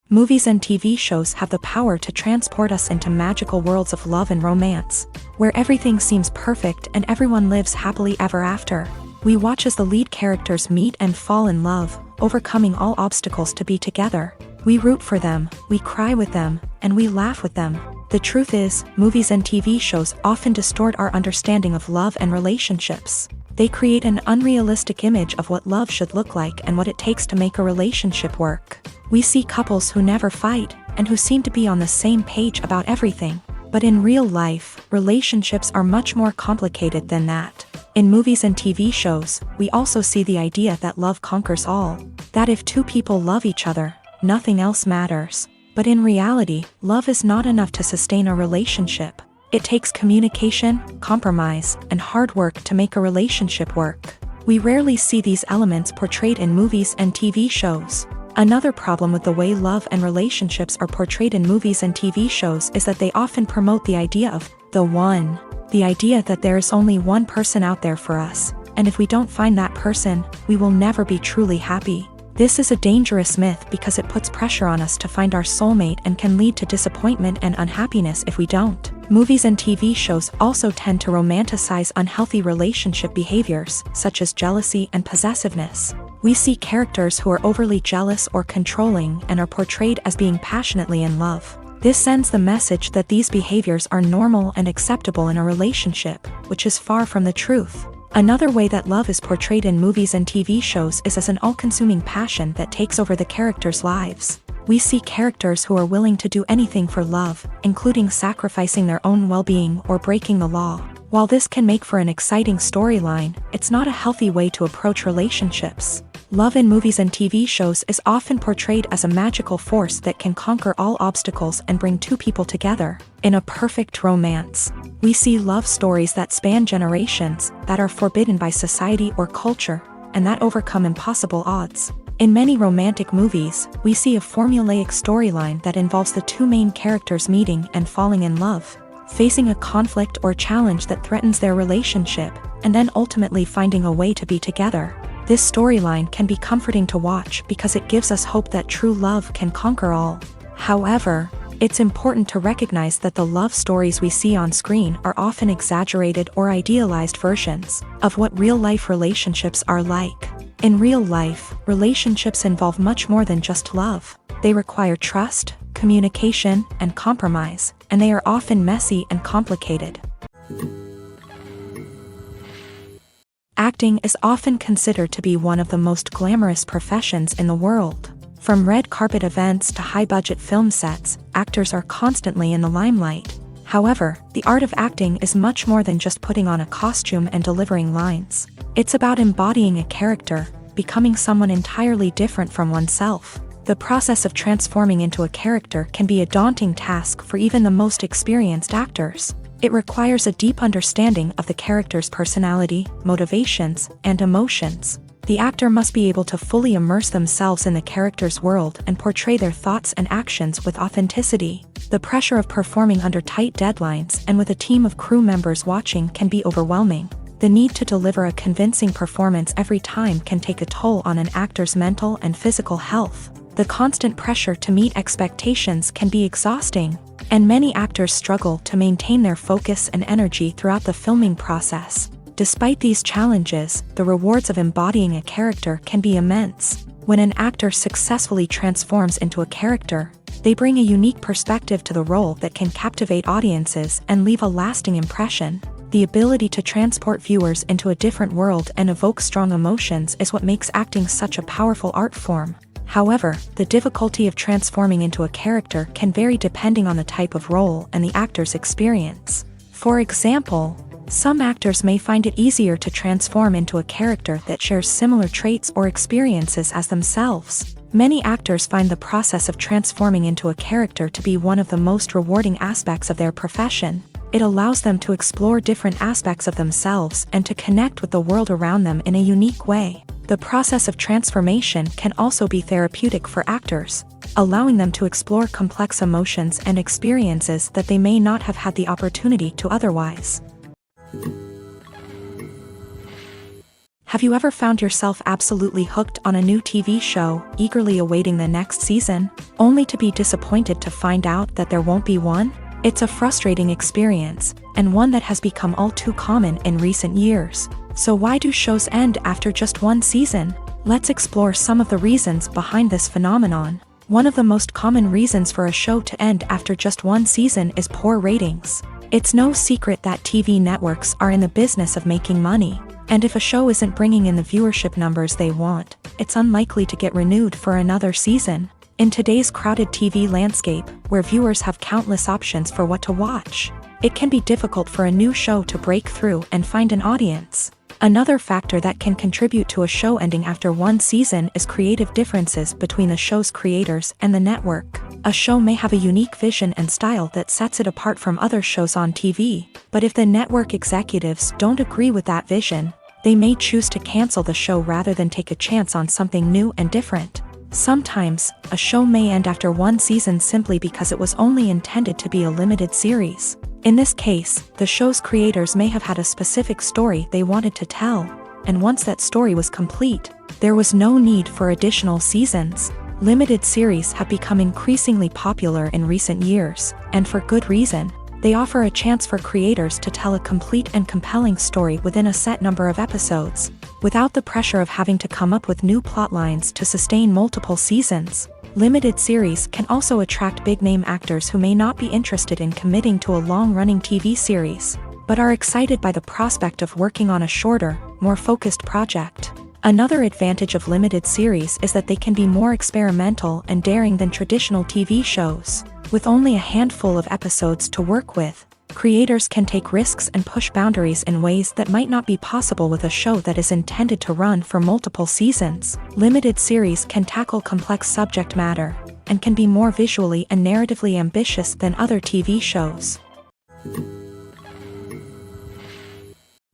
Movies and TV shows have the power to transport us into magical worlds of love and romance, where everything seems perfect and everyone lives happily ever after. We watch as the lead characters meet and fall in love, overcoming all obstacles to be together. We root for them, we cry with them, and we laugh with them. The truth is, movies and TV shows often distort our understanding of love and relationships. They create an unrealistic image of what love should look like and what it takes to make a relationship work. We see couples who never fight, and who seem to be on the same page about everything. But in real life, relationships are much more complicated than that. In movies and TV shows, we also see the idea that love conquers all. That if two people love each other, nothing else matters. But in reality, love is not enough to sustain a relationship. It takes communication, compromise, and hard work to make a relationship work. We rarely see these elements portrayed in movies and TV shows. Another problem with the way love and relationships are portrayed in movies and TV shows is that they often promote the idea of the one. The idea that there is only one person out there for us, and if we don't find that person, we will never be truly happy. This is a dangerous myth because it puts pressure on us to find our soulmate and can lead to disappointment and unhappiness if we don't. Movies and TV shows also tend to romanticize unhealthy relationship behaviors, such as jealousy and possessiveness. We see characters who are overly jealous or controlling and are portrayed as being passionately in love. This sends the message that these behaviors are normal and acceptable in a relationship, which is far from the truth. Another way that love is portrayed in movies and TV shows is as an all-consuming passion that takes over the characters' lives. We see characters who are willing to do anything for love, including sacrificing their own well-being or breaking the law. While this can make for an exciting storyline, it's not a healthy way to approach relationships. Love in movies and TV shows is often portrayed as a magical force that can conquer all obstacles and bring two people together. In a perfect romance, we see love stories that span generations, that are forbidden by society or culture, and that overcome impossible odds. In many romantic movies, we see a formulaic storyline that involves the two main characters meeting and falling in love, facing a conflict or challenge that threatens their relationship, and then ultimately finding a way to be together. This storyline can be comforting to watch because it gives us hope that true love can conquer all. However, it's important to recognize that the love stories we see on screen are often exaggerated or idealized versions of what real-life relationships are like. In real life, relationships involve much more than just love. They require trust, communication, and compromise, and they are often messy and complicated. Acting is often considered to be one of the most glamorous professions in the world. From red carpet events to high-budget film sets, actors are constantly in the limelight. However, the art of acting is much more than just putting on a costume and delivering lines. It's about embodying a character, becoming someone entirely different from oneself. The process of transforming into a character can be a daunting task for even the most experienced actors. It requires a deep understanding of the character's personality, motivations, and emotions. The actor must be able to fully immerse themselves in the character's world and portray their thoughts and actions with authenticity. The pressure of performing under tight deadlines and with a team of crew members watching can be overwhelming. The need to deliver a convincing performance every time can take a toll on an actor's mental and physical health. The constant pressure to meet expectations can be exhausting, and many actors struggle to maintain their focus and energy throughout the filming process. Despite these challenges, the rewards of embodying a character can be immense. When an actor successfully transforms into a character, they bring a unique perspective to the role that can captivate audiences and leave a lasting impression. The ability to transport viewers into a different world and evoke strong emotions is what makes acting such a powerful art form. However, the difficulty of transforming into a character can vary depending on the type of role and the actor's experience. For example, some actors may find it easier to transform into a character that shares similar traits or experiences as themselves. Many actors find the process of transforming into a character to be one of the most rewarding aspects of their profession. It allows them to explore different aspects of themselves and to connect with the world around them in a unique way. The process of transformation can also be therapeutic for actors, allowing them to explore complex emotions and experiences that they may not have had the opportunity to otherwise. Have you ever found yourself absolutely hooked on a new TV show, eagerly awaiting the next season, only to be disappointed to find out that there won't be one? It's a frustrating experience, and one that has become all too common in recent years. So why do shows end after just one season? Let's explore some of the reasons behind this phenomenon. One of the most common reasons for a show to end after just one season is poor ratings. It's no secret that TV networks are in the business of making money, and if a show isn't bringing in the viewership numbers they want, it's unlikely to get renewed for another season. In today's crowded TV landscape, where viewers have countless options for what to watch, it can be difficult for a new show to break through and find an audience. Another factor that can contribute to a show ending after one season is creative differences between the show's creators and the network. A show may have a unique vision and style that sets it apart from other shows on TV, but if the network executives don't agree with that vision, they may choose to cancel the show rather than take a chance on something new and different. Sometimes, a show may end after one season simply because it was only intended to be a limited series. In this case, the show's creators may have had a specific story they wanted to tell, and once that story was complete, there was no need for additional seasons. Limited series have become increasingly popular in recent years, and for good reason. They offer a chance for creators to tell a complete and compelling story within a set number of episodes, without the pressure of having to come up with new plotlines to sustain multiple seasons. Limited series can also attract big-name actors who may not be interested in committing to a long-running TV series, but are excited by the prospect of working on a shorter, more focused project. Another advantage of limited series is that they can be more experimental and daring than traditional TV shows. With only a handful of episodes to work with, creators can take risks and push boundaries in ways that might not be possible with a show that is intended to run for multiple seasons. Limited series can tackle complex subject matter, and can be more visually and narratively ambitious than other TV shows.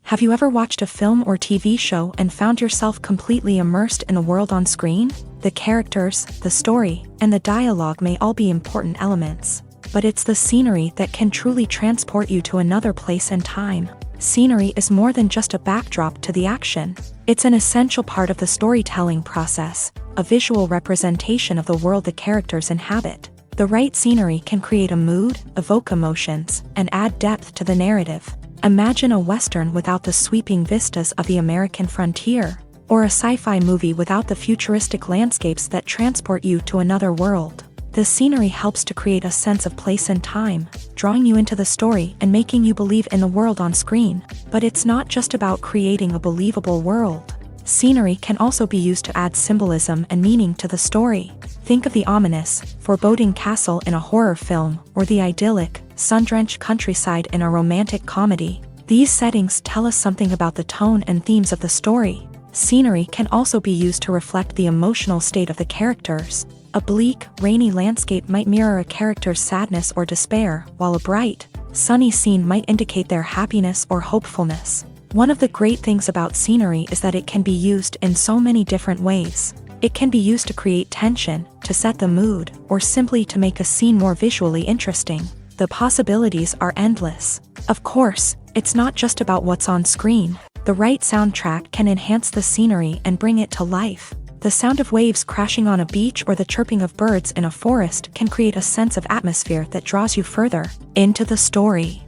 Have you ever watched a film or TV show and found yourself completely immersed in the world on screen? The characters, the story, and the dialogue may all be important elements, but it's the scenery that can truly transport you to another place and time. Scenery is more than just a backdrop to the action. It's an essential part of the storytelling process, a visual representation of the world the characters inhabit. The right scenery can create a mood, evoke emotions, and add depth to the narrative. Imagine a Western without the sweeping vistas of the American frontier, or a sci-fi movie without the futuristic landscapes that transport you to another world. The scenery helps to create a sense of place and time, drawing you into the story and making you believe in the world on screen. But it's not just about creating a believable world. Scenery can also be used to add symbolism and meaning to the story. Think of the ominous, foreboding castle in a horror film, or the idyllic, sun-drenched countryside in a romantic comedy. These settings tell us something about the tone and themes of the story. Scenery can also be used to reflect the emotional state of the characters. A bleak, rainy landscape might mirror a character's sadness or despair, while a bright, sunny scene might indicate their happiness or hopefulness. One of the great things about scenery is that it can be used in so many different ways. It can be used to create tension, to set the mood, or simply to make a scene more visually interesting. The possibilities are endless. Of course, it's not just about what's on screen. The right soundtrack can enhance the scenery and bring it to life. The sound of waves crashing on a beach or the chirping of birds in a forest can create a sense of atmosphere that draws you further into the story.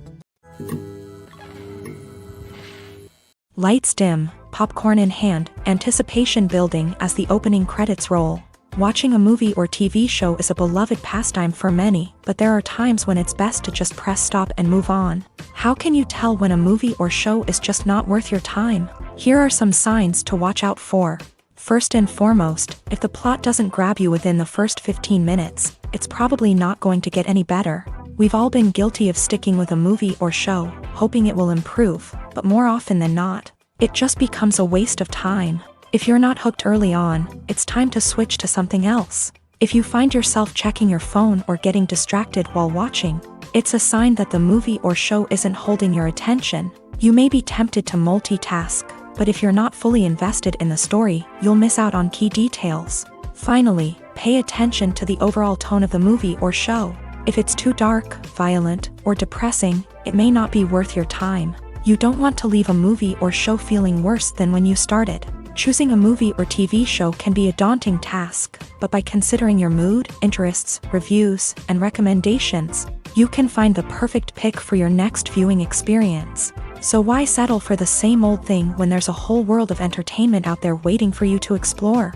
Lights dim, popcorn in hand, anticipation building as the opening credits roll. Watching a movie or TV show is a beloved pastime for many, but there are times when it's best to just press stop and move on. How can you tell when a movie or show is just not worth your time? Here are some signs to watch out for. First and foremost, if the plot doesn't grab you within the first 15 minutes, it's probably not going to get any better. We've all been guilty of sticking with a movie or show, hoping it will improve, but more often than not, it just becomes a waste of time. If you're not hooked early on, it's time to switch to something else. If you find yourself checking your phone or getting distracted while watching, it's a sign that the movie or show isn't holding your attention. You may be tempted to multitask, but if you're not fully invested in the story, you'll miss out on key details. Finally, pay attention to the overall tone of the movie or show. If it's too dark, violent, or depressing, it may not be worth your time. You don't want to leave a movie or show feeling worse than when you started. Choosing a movie or TV show can be a daunting task, but by considering your mood, interests, reviews, and recommendations, you can find the perfect pick for your next viewing experience. So why settle for the same old thing when there's a whole world of entertainment out there waiting for you to explore?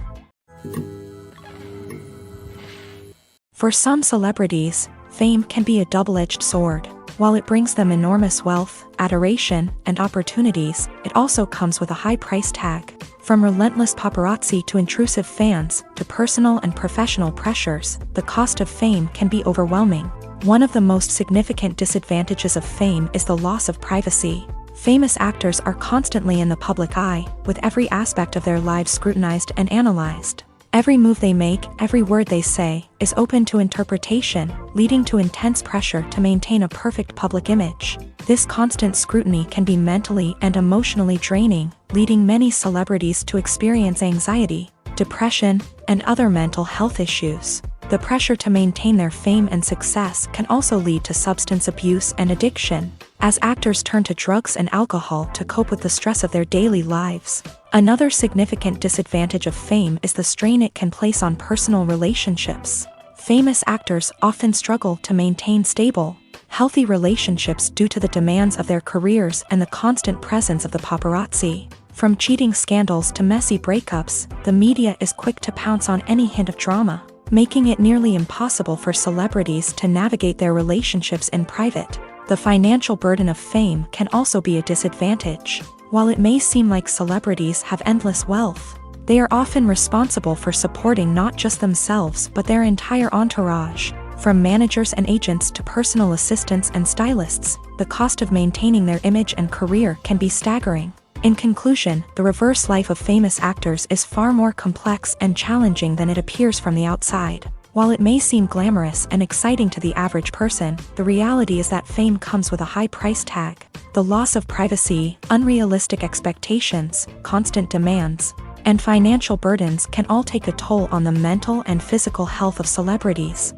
For some celebrities, fame can be a double-edged sword. While it brings them enormous wealth, adoration, and opportunities, it also comes with a high price tag. From relentless paparazzi to intrusive fans, to personal and professional pressures, the cost of fame can be overwhelming. One of the most significant disadvantages of fame is the loss of privacy. Famous actors are constantly in the public eye, with every aspect of their lives scrutinized and analyzed. Every move they make, every word they say, is open to interpretation, leading to intense pressure to maintain a perfect public image. This constant scrutiny can be mentally and emotionally draining, leading many celebrities to experience anxiety, depression, and other mental health issues. The pressure to maintain their fame and success can also lead to substance abuse and addiction, as actors turn to drugs and alcohol to cope with the stress of their daily lives. Another significant disadvantage of fame is the strain it can place on personal relationships. Famous actors often struggle to maintain stable, healthy relationships due to the demands of their careers and the constant presence of the paparazzi. From cheating scandals to messy breakups, the media is quick to pounce on any hint of drama, making it nearly impossible for celebrities to navigate their relationships in private. The financial burden of fame can also be a disadvantage. While it may seem like celebrities have endless wealth, they are often responsible for supporting not just themselves but their entire entourage. From managers and agents to personal assistants and stylists, the cost of maintaining their image and career can be staggering. In conclusion, the reverse life of famous actors is far more complex and challenging than it appears from the outside. While it may seem glamorous and exciting to the average person, the reality is that fame comes with a high price tag. The loss of privacy, unrealistic expectations, constant demands, and financial burdens can all take a toll on the mental and physical health of celebrities.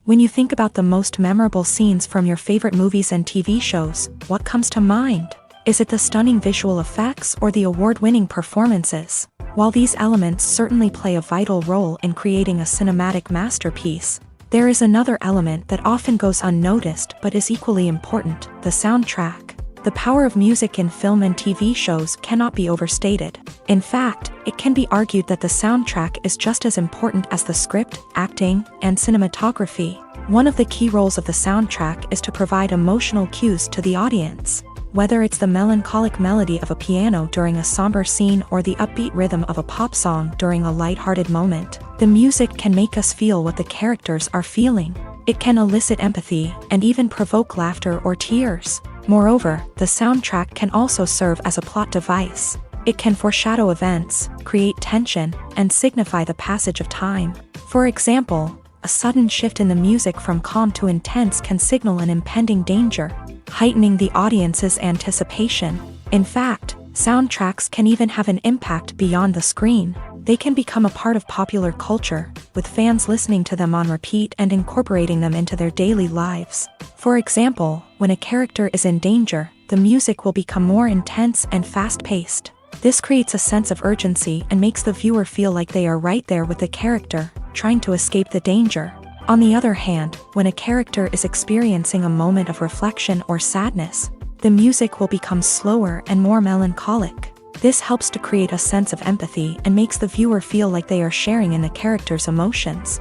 When you think about the most memorable scenes from your favorite movies and TV shows, what comes to mind? Is it the stunning visual effects or the award-winning performances? While these elements certainly play a vital role in creating a cinematic masterpiece, there is another element that often goes unnoticed but is equally important: the soundtrack. The power of music in film and TV shows cannot be overstated. In fact, it can be argued that the soundtrack is just as important as the script, acting, and cinematography. One of the key roles of the soundtrack is to provide emotional cues to the audience. Whether it's the melancholic melody of a piano during a somber scene or the upbeat rhythm of a pop song during a lighthearted moment, the music can make us feel what the characters are feeling. It can elicit empathy and even provoke laughter or tears. Moreover, the soundtrack can also serve as a plot device. It can foreshadow events, create tension, and signify the passage of time. For example, a sudden shift in the music from calm to intense can signal an impending danger, heightening the audience's anticipation. In fact, soundtracks can even have an impact beyond the screen. They can become a part of popular culture, with fans listening to them on repeat and incorporating them into their daily lives. For example, when a character is in danger, the music will become more intense and fast-paced. This creates a sense of urgency and makes the viewer feel like they are right there with the character, trying to escape the danger. On the other hand, when a character is experiencing a moment of reflection or sadness, the music will become slower and more melancholic. This helps to create a sense of empathy and makes the viewer feel like they are sharing in the character's emotions.